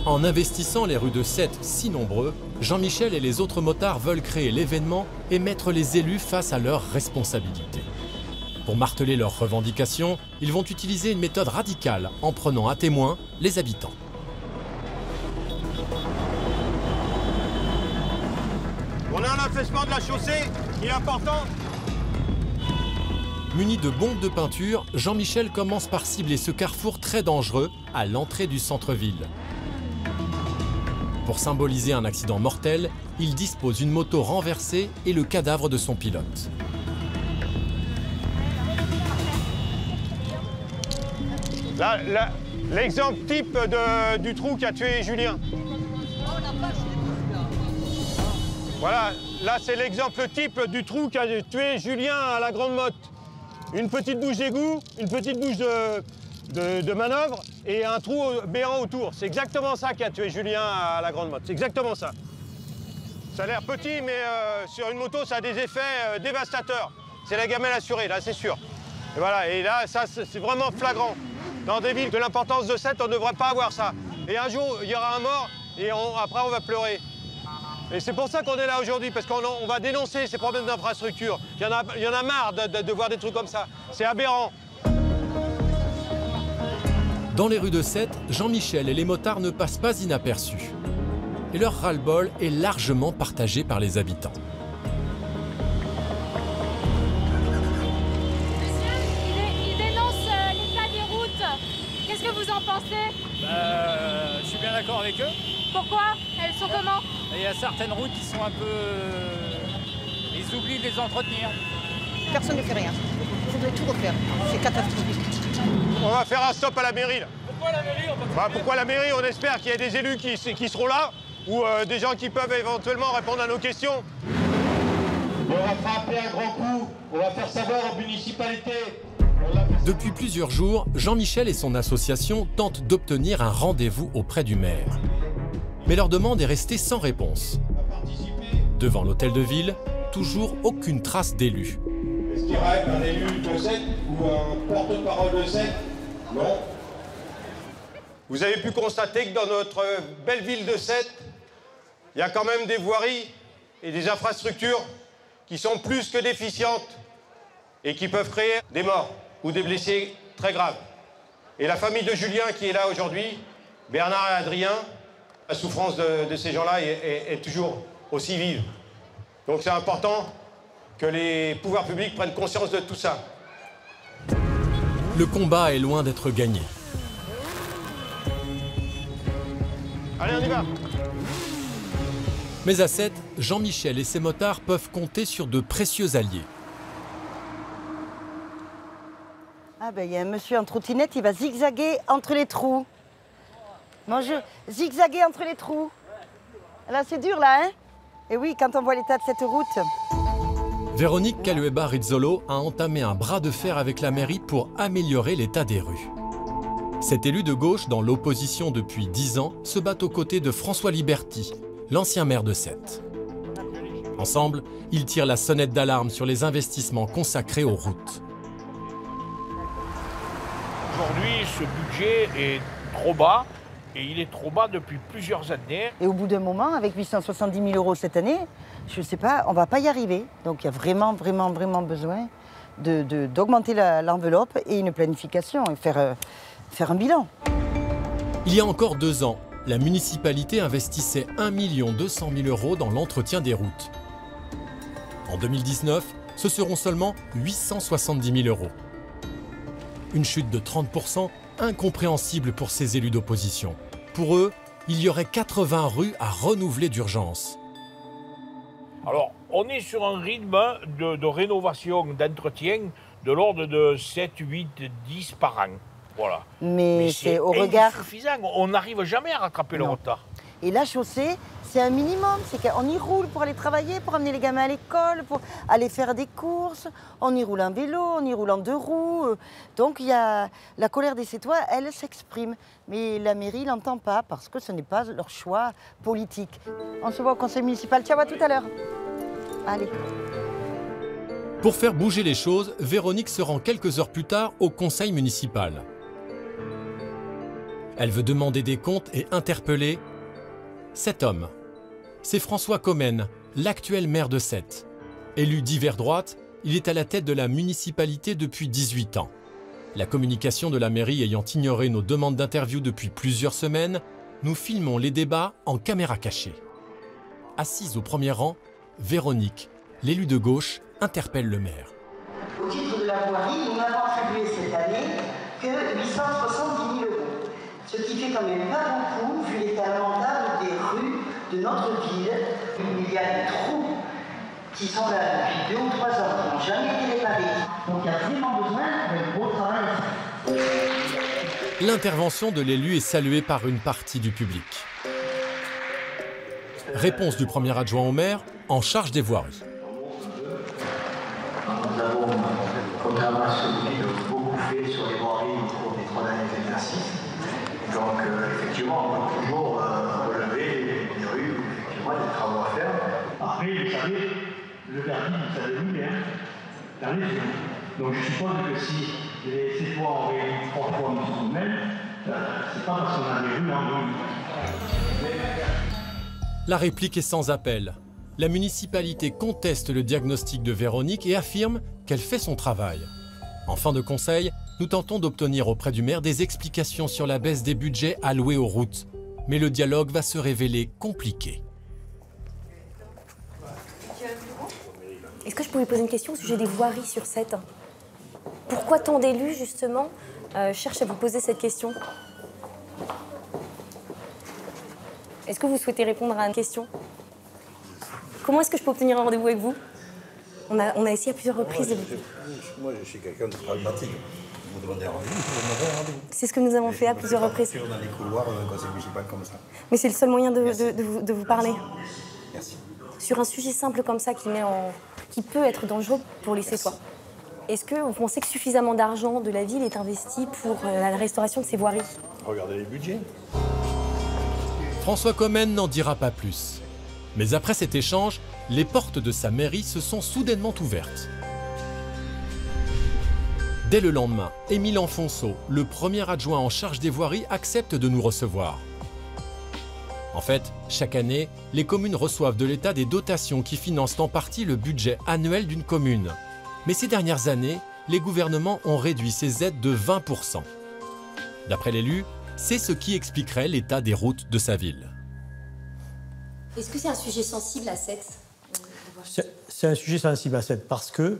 En investissant les rues de Sète si nombreux, Jean-Michel et les autres motards veulent créer l'événement et mettre les élus face à leurs responsabilités. Pour marteler leurs revendications, ils vont utiliser une méthode radicale en prenant à témoin les habitants. On a un affaissement de la chaussée qui est important. Muni de bombes de peinture, Jean-Michel commence par cibler ce carrefour très dangereux à l'entrée du centre-ville. Pour symboliser un accident mortel, il dispose une moto renversée et le cadavre de son pilote. L'exemple type du trou qui a tué Julien. Voilà, là c'est l'exemple type du trou qui a tué Julien à la Grande Motte. Une petite bouche d'égout, une petite bouche de manœuvre et un trou béant autour. C'est exactement ça qui a tué Julien à la Grande Motte, c'est exactement ça. Ça a l'air petit, mais sur une moto, ça a des effets dévastateurs. C'est la gamelle assurée, là c'est sûr. Et voilà, et là, ça c'est vraiment flagrant. Dans des villes de l'importance de Sète, on ne devrait pas avoir ça. Et un jour, il y aura un mort et après on va pleurer. Et c'est pour ça qu'on est là aujourd'hui, parce qu'on va dénoncer ces problèmes d'infrastructure. Il y en a marre de voir des trucs comme ça. C'est aberrant. Dans les rues de Sète, Jean-Michel et les motards ne passent pas inaperçus. Et leur ras-le-bol est largement partagé par les habitants. Il dénonce l'état des routes. Qu'est-ce que vous en pensez? Je suis bien d'accord avec eux. Pourquoi? Elles sont comment? Il y a certaines routes qui sont un peu... Ils oublient de les entretenir. Personne ne fait rien. Il faudrait tout refaire. C'est catastrophique. On va faire un stop à la mairie, là. Pourquoi la mairie? Pourquoi la mairie? On espère qu'il y a des élus qui seront là, ou des gens qui peuvent éventuellement répondre à nos questions. On va frapper un grand coup. On va faire savoir aux municipalités. Depuis plusieurs jours, Jean-Michel et son association tentent d'obtenir un rendez-vous auprès du maire. Mais leur demande est restée sans réponse. Devant l'hôtel de ville, toujours aucune trace d'élu. Est-ce qu'il y aurait un élu de Sète ou un porte-parole de Sète? Non. Vous avez pu constater que dans notre belle ville de Sète, il y a quand même des voiries et des infrastructures qui sont plus que déficientes et qui peuvent créer des morts ou des blessés très graves. Et la famille de Julien qui est là aujourd'hui, Bernard et Adrien, la souffrance de ces gens-là est toujours aussi vive. Donc c'est important que les pouvoirs publics prennent conscience de tout ça. Le combat est loin d'être gagné. Allez, on y va. Mais à Sète, Jean-Michel et ses motards peuvent compter sur de précieux alliés. Ah ben, il y a un monsieur en trottinette, il va zigzaguer entre les trous. Bonjour, zigzaguer entre les trous. Là, c'est dur, là, hein? Et oui, quand on voit l'état de cette route. Véronique Calueba-Rizzolo a entamé un bras de fer avec la mairie pour améliorer l'état des rues. Cet élu de gauche, dans l'opposition depuis 10 ans, se bat aux côtés de François Liberty, l'ancien maire de Sète. Ensemble, ils tirent la sonnette d'alarme sur les investissements consacrés aux routes. Aujourd'hui, ce budget est trop bas Et il est trop bas depuis plusieurs années. Et au bout d'un moment, avec 870 000 € cette année, je ne sais pas, on ne va pas y arriver. Donc il y a vraiment besoin d'augmenter l'enveloppe et une planification et faire un bilan. Il y a encore 2 ans, la municipalité investissait 1 200 000 € dans l'entretien des routes. En 2019, ce seront seulement 870 000 €. Une chute de 30%, incompréhensible pour ces élus d'opposition. Pour eux, il y aurait 80 rues à renouveler d'urgence. Alors, on est sur un rythme de rénovation, d'entretien de l'ordre de 7, 8, 10 par an. Voilà. Mais c'est au regard... insuffisant. On n'arrive jamais à rattraper le retard. Et la chaussée, c'est un minimum. C'est qu'on y roule pour aller travailler, pour amener les gamins à l'école, pour aller faire des courses. On y roule en vélo, on y roule en 2 roues. Donc il y a la colère des Sétois, elle s'exprime. Mais la mairie ne l'entend pas parce que ce n'est pas leur choix politique. On se voit au conseil municipal. Ciao, à tout à l'heure. Allez. Pour faire bouger les choses, Véronique se rend quelques heures plus tard au conseil municipal. Elle veut demander des comptes et interpeller cet homme. C'est François Commen, l'actuel maire de Sète. Élu d'hiver droite, il est à la tête de la municipalité depuis 18 ans. La communication de la mairie ayant ignoré nos demandes d'interview depuis plusieurs semaines, nous filmons les débats en caméra cachée. Assise au premier rang, Véronique, l'élu de gauche, interpelle le maire. Au titre de la voirie, nous n'avons attribué cette année que 870 000 €. Ce qui fait quand même pas beaucoup, vu l'état lamentable des rues de notre ville. Il y a des trous qui sont là depuis 2 ou 3 ans, qui n'ont jamais été réparés. Donc il y a vraiment besoin d'un gros travail à faire. L'intervention de l'élu est saluée par une partie du public. Réponse du premier adjoint au maire, en charge des voiries. Nous avons, contrairement à celui beaucoup fait sur les voiries au cours des 3 derniers exercices. Donc, effectivement, on peut toujours relever des rues, effectivement, des travaux à faire. Après, vous savez, le verdict, vous savez où il est, dans les yeux. Donc, je suppose que si les Sétois ont réuni 3 fois une semaine, c'est pas parce qu'on a des rues en rue. La réplique est sans appel. La municipalité conteste le diagnostic de Véronique et affirme qu'elle fait son travail. En fin de conseil, nous tentons d'obtenir auprès du maire des explications sur la baisse des budgets alloués aux routes. Mais le dialogue va se révéler compliqué. Est-ce que je peux vous poser une question au sujet des voiries sur Sète? Pourquoi tant d'élus, justement, cherchent à vous poser cette question? Est-ce que vous souhaitez répondre à une question? Comment est-ce que je peux obtenir un rendez-vous avec vous? On a essayé à plusieurs reprises. Moi, je suis quelqu'un de pragmatique. Vous demandez un rendez-vous, vous demandez un rendez-vous. C'est ce que nous avons fait à plusieurs reprises. Dans les couloirs d'un conseil municipal comme ça. Mais c'est le seul moyen de vous parler. Merci. Sur un sujet simple comme ça qui peut être dangereux pour les Sétois. Est-ce que vous pensez que suffisamment d'argent de la ville est investi pour la restauration de ces voiries? Regardez les budgets. François Commen n'en dira pas plus. Mais après cet échange, les portes de sa mairie se sont soudainement ouvertes. Dès le lendemain, Émile Enfonso, le premier adjoint en charge des voiries, accepte de nous recevoir. En fait, chaque année, les communes reçoivent de l'État des dotations qui financent en partie le budget annuel d'une commune. Mais ces dernières années, les gouvernements ont réduit ces aides de 20%. D'après l'élu, c'est ce qui expliquerait l'état des routes de sa ville. Est-ce que c'est un sujet sensible à Sète? C'est un sujet sensible à Sète parce que,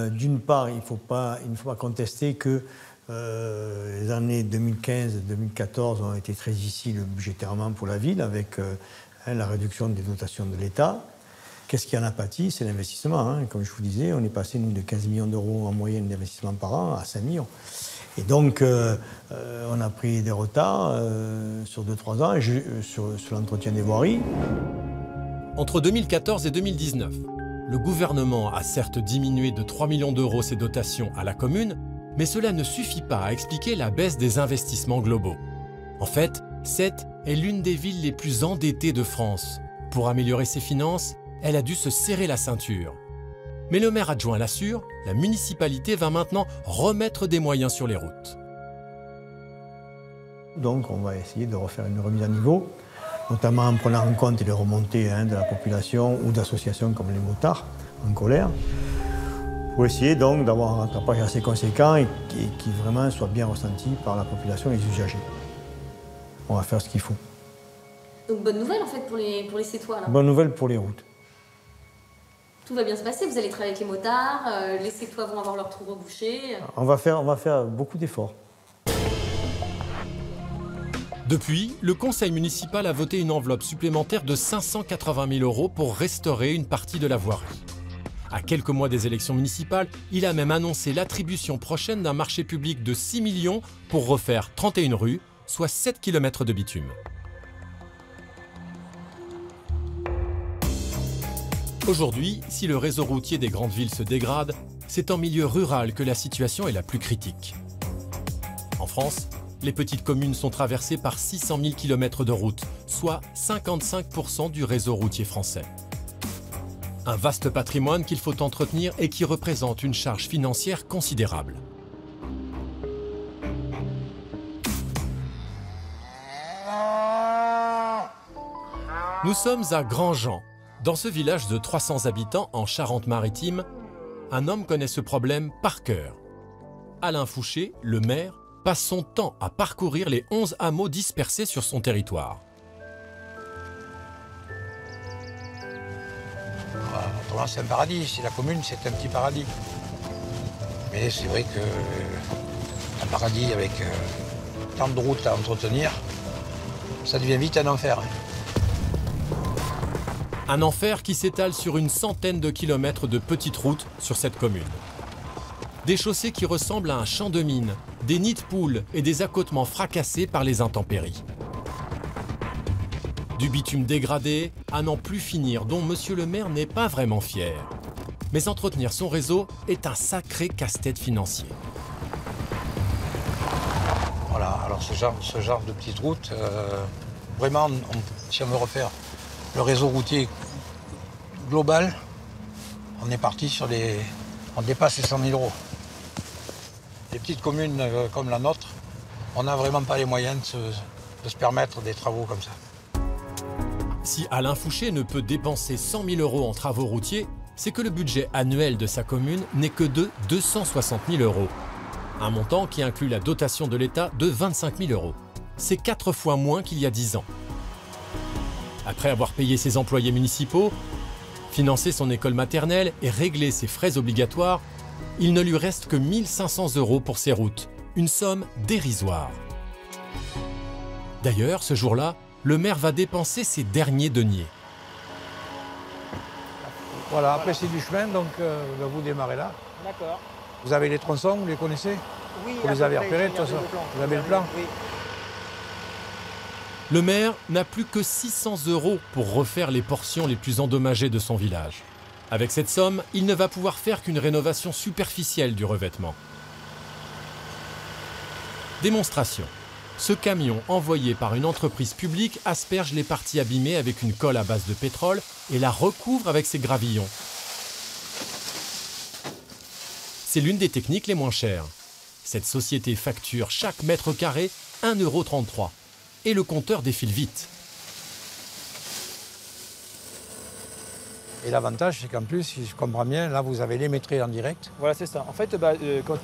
d'une part, il ne faut pas contester que les années 2015-2014 ont été très difficiles budgétairement pour la ville avec la réduction des dotations de l'État. Qu'est-ce qui en a pâti? C'est l'investissement. Comme je vous disais, on est passé, nous, de 15 millions d'euros en moyenne d'investissement par an à 5 millions. Et donc, on a pris des retards sur 2-3 ans sur l'entretien des voiries. Entre 2014 et 2019, le gouvernement a certes diminué de 3 millions d'euros ses dotations à la commune, mais cela ne suffit pas à expliquer la baisse des investissements globaux. En fait, Sète est l'une des villes les plus endettées de France. Pour améliorer ses finances, elle a dû se serrer la ceinture. Mais le maire adjoint l'assure, la municipalité va maintenant remettre des moyens sur les routes. donc on va essayer de refaire une remise à niveau, notamment en prenant en compte les remontées de la population ou d'associations comme les motards en colère, pour essayer donc d'avoir un rattrapage assez conséquent et qui vraiment soit bien ressenti par la population et les usagers. On va faire ce qu'il faut. Donc bonne nouvelle en fait pour les Sétois là. Bonne nouvelle pour les routes. Tout va bien se passer, vous allez travailler avec les motards, les Sétois vont avoir leurs trous rebouchés. On va faire beaucoup d'efforts. Depuis, le conseil municipal a voté une enveloppe supplémentaire de 580 000 € pour restaurer une partie de la voirie. À quelques mois des élections municipales, il a même annoncé l'attribution prochaine d'un marché public de 6 millions pour refaire 31 rues, soit 7 km de bitume. Aujourd'hui, si le réseau routier des grandes villes se dégrade, c'est en milieu rural que la situation est la plus critique. En France, les petites communes sont traversées par 600 000 km de routes, soit 55% du réseau routier français. Un vaste patrimoine qu'il faut entretenir et qui représente une charge financière considérable. Nous sommes à Grandjean. Dans ce village de 300 habitants en Charente-Maritime, un homme connaît ce problème par cœur. Alain Fouché, le maire, passe son temps à parcourir les 11 hameaux dispersés sur son territoire. Pour moi, c'est un paradis. Si la commune, c'est un petit paradis. Mais c'est vrai que un paradis avec tant de routes à entretenir, ça devient vite un enfer. Un enfer qui s'étale sur une centaine de kilomètres de petites routes sur cette commune. Des chaussées qui ressemblent à un champ de mine, des nids de poules et des accotements fracassés par les intempéries. Du bitume dégradé à n'en plus finir, dont monsieur le maire n'est pas vraiment fier. Mais entretenir son réseau est un sacré casse-tête financier. Voilà, alors ce genre de petites routes, vraiment, si on veut refaire le réseau routier global, on est parti sur on dépasse les 100 000 €. Les petites communes comme la nôtre, on n'a vraiment pas les moyens de se permettre des travaux comme ça. Si Alain Fouché ne peut dépenser 100 000 € en travaux routiers, c'est que le budget annuel de sa commune n'est que de 260 000 €. Un montant qui inclut la dotation de l'État de 25 000 €. C'est 4 fois moins qu'il y a 10 ans. Après avoir payé ses employés municipaux, financé son école maternelle et réglé ses frais obligatoires, il ne lui reste que 1 500 € pour ses routes, une somme dérisoire. D'ailleurs, ce jour-là, le maire va dépenser ses derniers deniers. Voilà, après c'est du chemin, donc vous démarrez là. D'accord. Vous avez les tronçons, vous les connaissez? Oui, vous les avez repérés de toute façon? Vous avez le plan? Oui. Le maire n'a plus que 600 € pour refaire les portions les plus endommagées de son village. Avec cette somme, il ne va pouvoir faire qu'une rénovation superficielle du revêtement. Démonstration. Ce camion envoyé par une entreprise publique asperge les parties abîmées avec une colle à base de pétrole et la recouvre avec ses gravillons. C'est l'une des techniques les moins chères. Cette société facture chaque mètre carré 1,33 € et le compteur défile vite. Et l'avantage, c'est qu'en plus, si je comprends bien, là, vous avez les métrés en direct. Voilà, c'est ça. En fait, quand,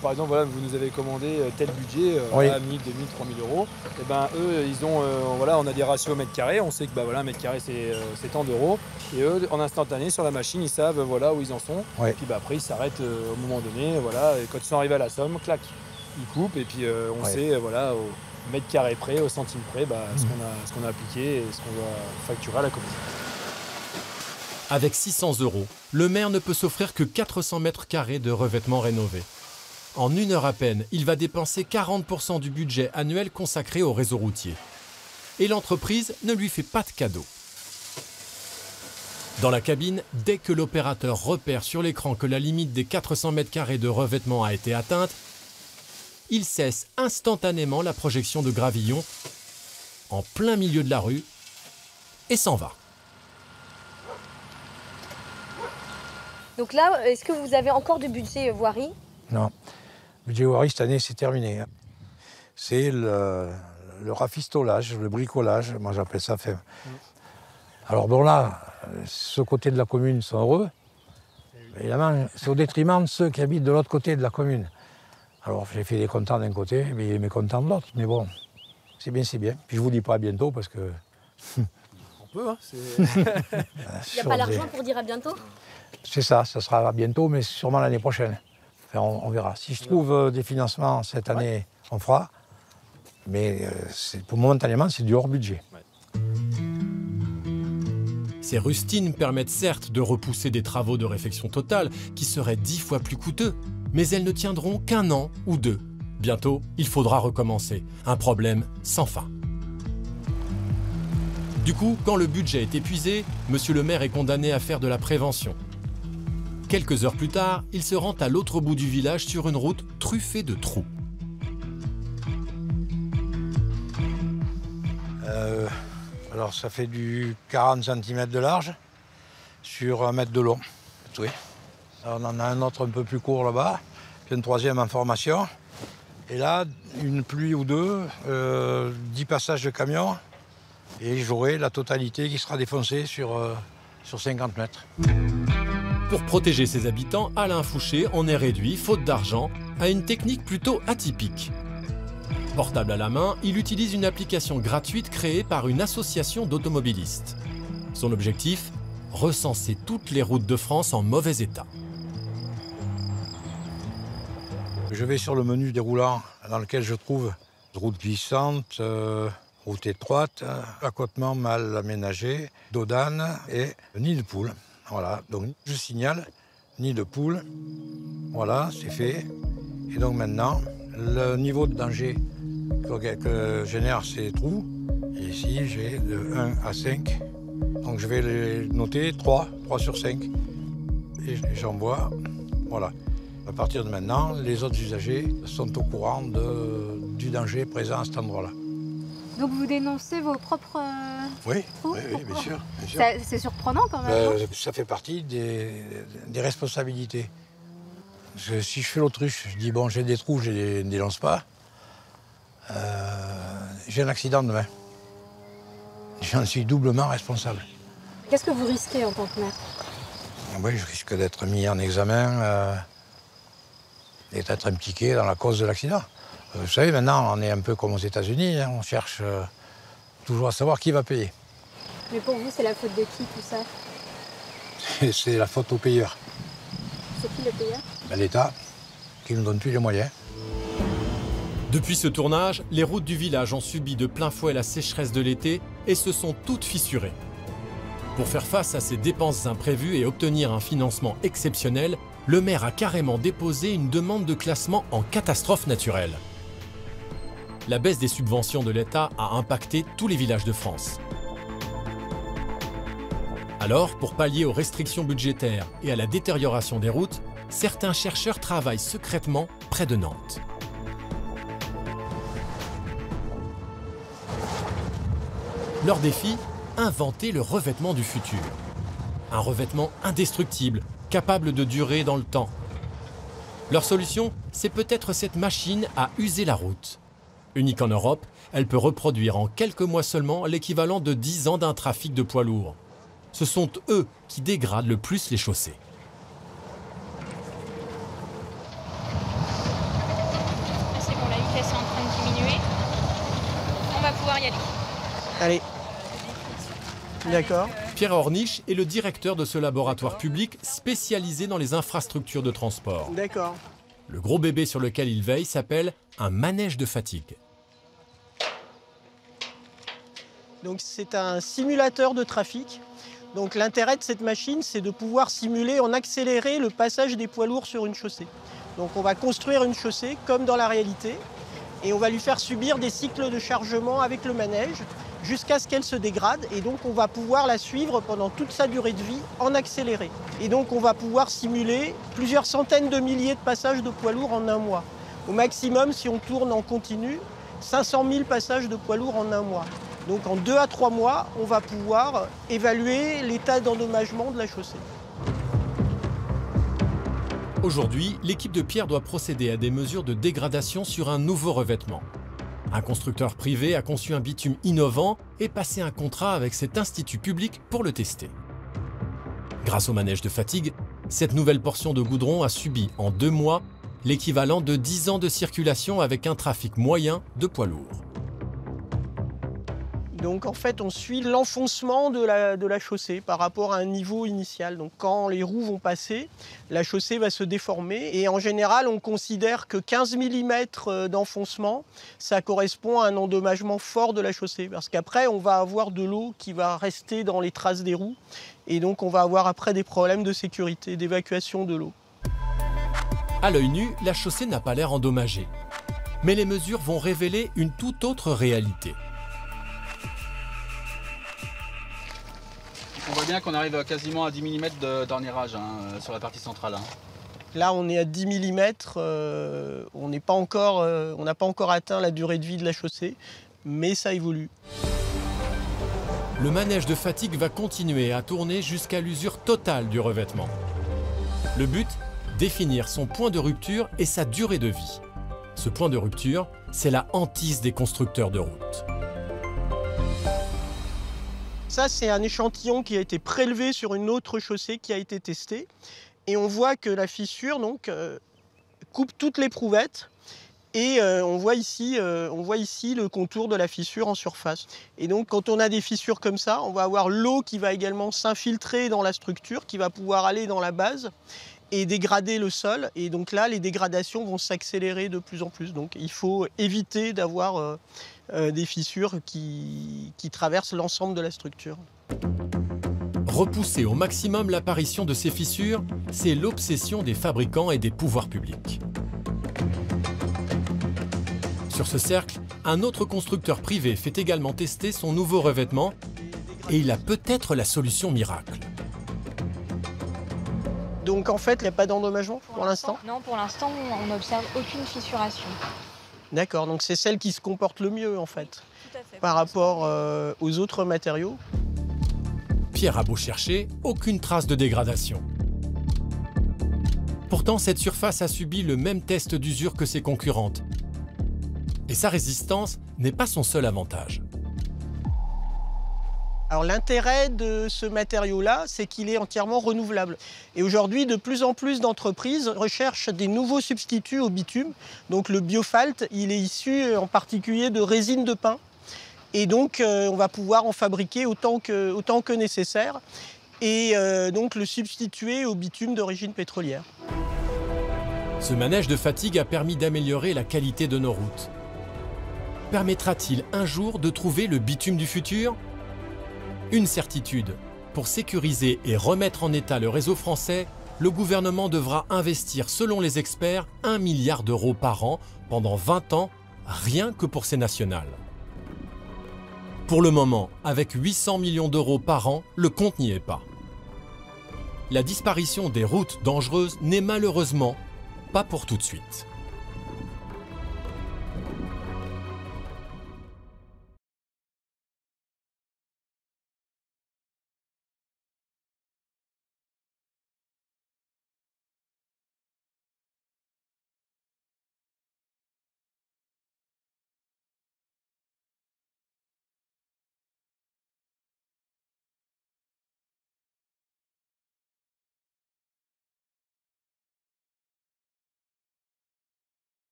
par exemple, voilà, vous nous avez commandé tel budget, Oui. 1 000, 2 000, 3 000 €, et ben, eux, ils ont, voilà, on a des ratios mètre carré, on sait que voilà, un mètre carré, c'est tant d'euros. Et eux, en instantané, sur la machine, ils savent voilà, où ils en sont. Oui. Et puis après, ils s'arrêtent au moment donné. Voilà, et quand ils sont arrivés à la somme, clac, ils coupent. Et puis on sait, voilà, au mètre carré près, au centime près, ce qu'on a appliqué et ce qu'on doit facturer à la commune. Avec 600 €, le maire ne peut s'offrir que 400 mètres carrés de revêtement rénové. En 1 heure à peine, il va dépenser 40% du budget annuel consacré au réseau routier. Et l'entreprise ne lui fait pas de cadeau. Dans la cabine, dès que l'opérateur repère sur l'écran que la limite des 400 mètres carrés de revêtement a été atteinte, il cesse instantanément la projection de gravillons en plein milieu de la rue et s'en va. Donc là, est-ce que vous avez encore du budget voirie? Non. Le budget voirie, cette année, c'est terminé. C'est le rafistolage, le bricolage, moi j'appelle ça fait. Alors bon là, ce côté de la commune sont heureux. Évidemment, c'est au détriment de ceux qui habitent de l'autre côté de la commune. Alors j'ai fait des contents d'un côté, mais il est mécontent de l'autre. Mais bon, c'est bien, c'est bien. Puis je vous dis pas à bientôt parce que... On peut, hein. Il n'y a pas l'argent pour dire à bientôt? C'est ça sera à bientôt, mais sûrement l'année prochaine. Enfin, on verra. Si je trouve des financements cette année, on fera. Mais momentanément, c'est du hors budget. Ces rustines permettent certes de repousser des travaux de réfection totale qui seraient 10 fois plus coûteux, mais elles ne tiendront qu'1 an ou 2. Bientôt, il faudra recommencer. Un problème sans fin. Du coup, quand le budget est épuisé, monsieur le maire est condamné à faire de la prévention. Quelques heures plus tard, il se rend à l'autre bout du village sur une route truffée de trous. Alors ça fait du 40 cm de large sur 1 mètre de long. Oui. Alors, on en a un autre un peu plus court là-bas, puis un troisième en formation. Et là, une pluie ou deux, 10 passages de camions, et j'aurai la totalité qui sera défoncée sur 50 mètres. Pour protéger ses habitants, Alain Fouché en est réduit, faute d'argent, à une technique plutôt atypique. Portable à la main, il utilise une application gratuite créée par une association d'automobilistes. Son objectif, recenser toutes les routes de France en mauvais état. Je vais sur le menu déroulant dans lequel je trouve route glissante, route étroite, accotement mal aménagé, dodane et nid de poule. Voilà, donc je signale nid de poule. Voilà, c'est fait. Et donc maintenant, le niveau de danger que génèrent ces trous, et ici j'ai de 1 à 5. Donc je vais les noter 3 sur 5. Et j'envoie, voilà. À partir de maintenant, les autres usagers sont au courant du danger présent à cet endroit-là. Donc vous dénoncez vos propres Oui, trous? oui, bien sûr. C'est surprenant quand même. Ça fait partie des responsabilités. Si je fais l'autruche, je dis bon, j'ai des trous, je ne les dénonce pas. J'ai un accident demain. J'en suis doublement responsable. Qu'est-ce que vous risquez en tant que maire? Oui, je risque d'être mis en examen et d'être impliqué dans la cause de l'accident. Vous savez, maintenant, on est un peu comme aux États-Unis, hein, on cherche toujours à savoir qui va payer. Mais pour vous, c'est la faute de qui tout ça? C'est la faute au payeur. C'est qui le payeur? L'État, qui ne nous donne plus les moyens. Depuis ce tournage, les routes du village ont subi de plein fouet la sécheresse de l'été et se sont toutes fissurées. Pour faire face à ces dépenses imprévues et obtenir un financement exceptionnel, le maire a carrément déposé une demande de classement en catastrophe naturelle. La baisse des subventions de l'État a impacté tous les villages de France. Alors, pour pallier aux restrictions budgétaires et à la détérioration des routes, certains chercheurs travaillent secrètement près de Nantes. Leur défi, inventer le revêtement du futur. Un revêtement indestructible, capable de durer dans le temps. Leur solution, c'est peut-être cette machine à user la route. Unique en Europe, elle peut reproduire en quelques mois seulement l'équivalent de 10 ans d'un trafic de poids lourds. Ce sont eux qui dégradent le plus les chaussées. C'est bon, la vitesse est en train de diminuer. On va pouvoir y aller. Allez. D'accord. Pierre Orniche est le directeur de ce laboratoire public spécialisé dans les infrastructures de transport. D'accord. Le gros bébé sur lequel il veille s'appelle un manège de fatigue. Donc c'est un simulateur de trafic. Donc l'intérêt de cette machine, c'est de pouvoir simuler en accéléré le passage des poids lourds sur une chaussée. Donc on va construire une chaussée comme dans la réalité et on va lui faire subir des cycles de chargement avec le manège jusqu'à ce qu'elle se dégrade et donc on va pouvoir la suivre pendant toute sa durée de vie en accéléré. Et donc on va pouvoir simuler plusieurs centaines de milliers de passages de poids lourds en un mois. Au maximum, si on tourne en continu, 500 000 passages de poids lourds en un mois. Donc en 2 à 3 mois, on va pouvoir évaluer l'état d'endommagement de la chaussée. Aujourd'hui, l'équipe de Pierre doit procéder à des mesures de dégradation sur un nouveau revêtement. Un constructeur privé a conçu un bitume innovant et passé un contrat avec cet institut public pour le tester. Grâce au manège de fatigue, cette nouvelle portion de goudron a subi en 2 mois l'équivalent de 10 ans de circulation avec un trafic moyen de poids lourds. Donc en fait, on suit l'enfoncement de la chaussée par rapport à un niveau initial. Donc quand les roues vont passer, la chaussée va se déformer. Et en général, on considère que 15 mm d'enfoncement, ça correspond à un endommagement fort de la chaussée. Parce qu'après, on va avoir de l'eau qui va rester dans les traces des roues. Et donc on va avoir après des problèmes de sécurité, d'évacuation de l'eau. À l'œil nu, la chaussée n'a pas l'air endommagée. Mais les mesures vont révéler une toute autre réalité. On voit bien qu'on arrive quasiment à 10 mm d'ornirage sur la partie centrale. Là, on est à 10 mm, on n'a pas encore atteint la durée de vie de la chaussée, mais ça évolue. Le manège de fatigue va continuer à tourner jusqu'à l'usure totale du revêtement. Le but, définir son point de rupture et sa durée de vie. Ce point de rupture, c'est la hantise des constructeurs de route. Ça, c'est un échantillon qui a été prélevé sur une autre chaussée qui a été testée. Et on voit que la fissure coupe toute l'éprouvette. Et on voit ici le contour de la fissure en surface. Et donc, quand on a des fissures comme ça, on va avoir l'eau qui va également s'infiltrer dans la structure, qui va pouvoir aller dans la base et dégrader le sol. Et donc là, les dégradations vont s'accélérer de plus en plus. Donc, il faut éviter d'avoir des fissures qui traversent l'ensemble de la structure. Repousser au maximum l'apparition de ces fissures, c'est l'obsession des fabricants et des pouvoirs publics. Sur ce cercle, un autre constructeur privé fait également tester son nouveau revêtement et il a peut-être la solution miracle. Donc en fait, il n'y a pas d'endommagement pour l'instant ? Non, pour l'instant, on n'observe aucune fissuration. D'accord, donc c'est celle qui se comporte le mieux en fait, par rapport aux autres matériaux. Pierre a beau chercher, aucune trace de dégradation. Pourtant, cette surface a subi le même test d'usure que ses concurrentes. Et sa résistance n'est pas son seul avantage. Alors l'intérêt de ce matériau-là, c'est qu'il est entièrement renouvelable. Et aujourd'hui, de plus en plus d'entreprises recherchent des nouveaux substituts au bitume. Donc le Biofalt, il est issu en particulier de résine de pin. Et donc on va pouvoir en fabriquer autant que nécessaire. Et donc le substituer au bitume d'origine pétrolière. Ce manège de fatigue a permis d'améliorer la qualité de nos routes. Permettra-t-il un jour de trouver le bitume du futur ? Une certitude, pour sécuriser et remettre en état le réseau français, le gouvernement devra investir, selon les experts, 1 milliard d'euros par an pendant 20 ans, rien que pour ces nationales. Pour le moment, avec 800 millions d'euros par an, le compte n'y est pas. La disparition des routes dangereuses n'est malheureusement pas pour tout de suite.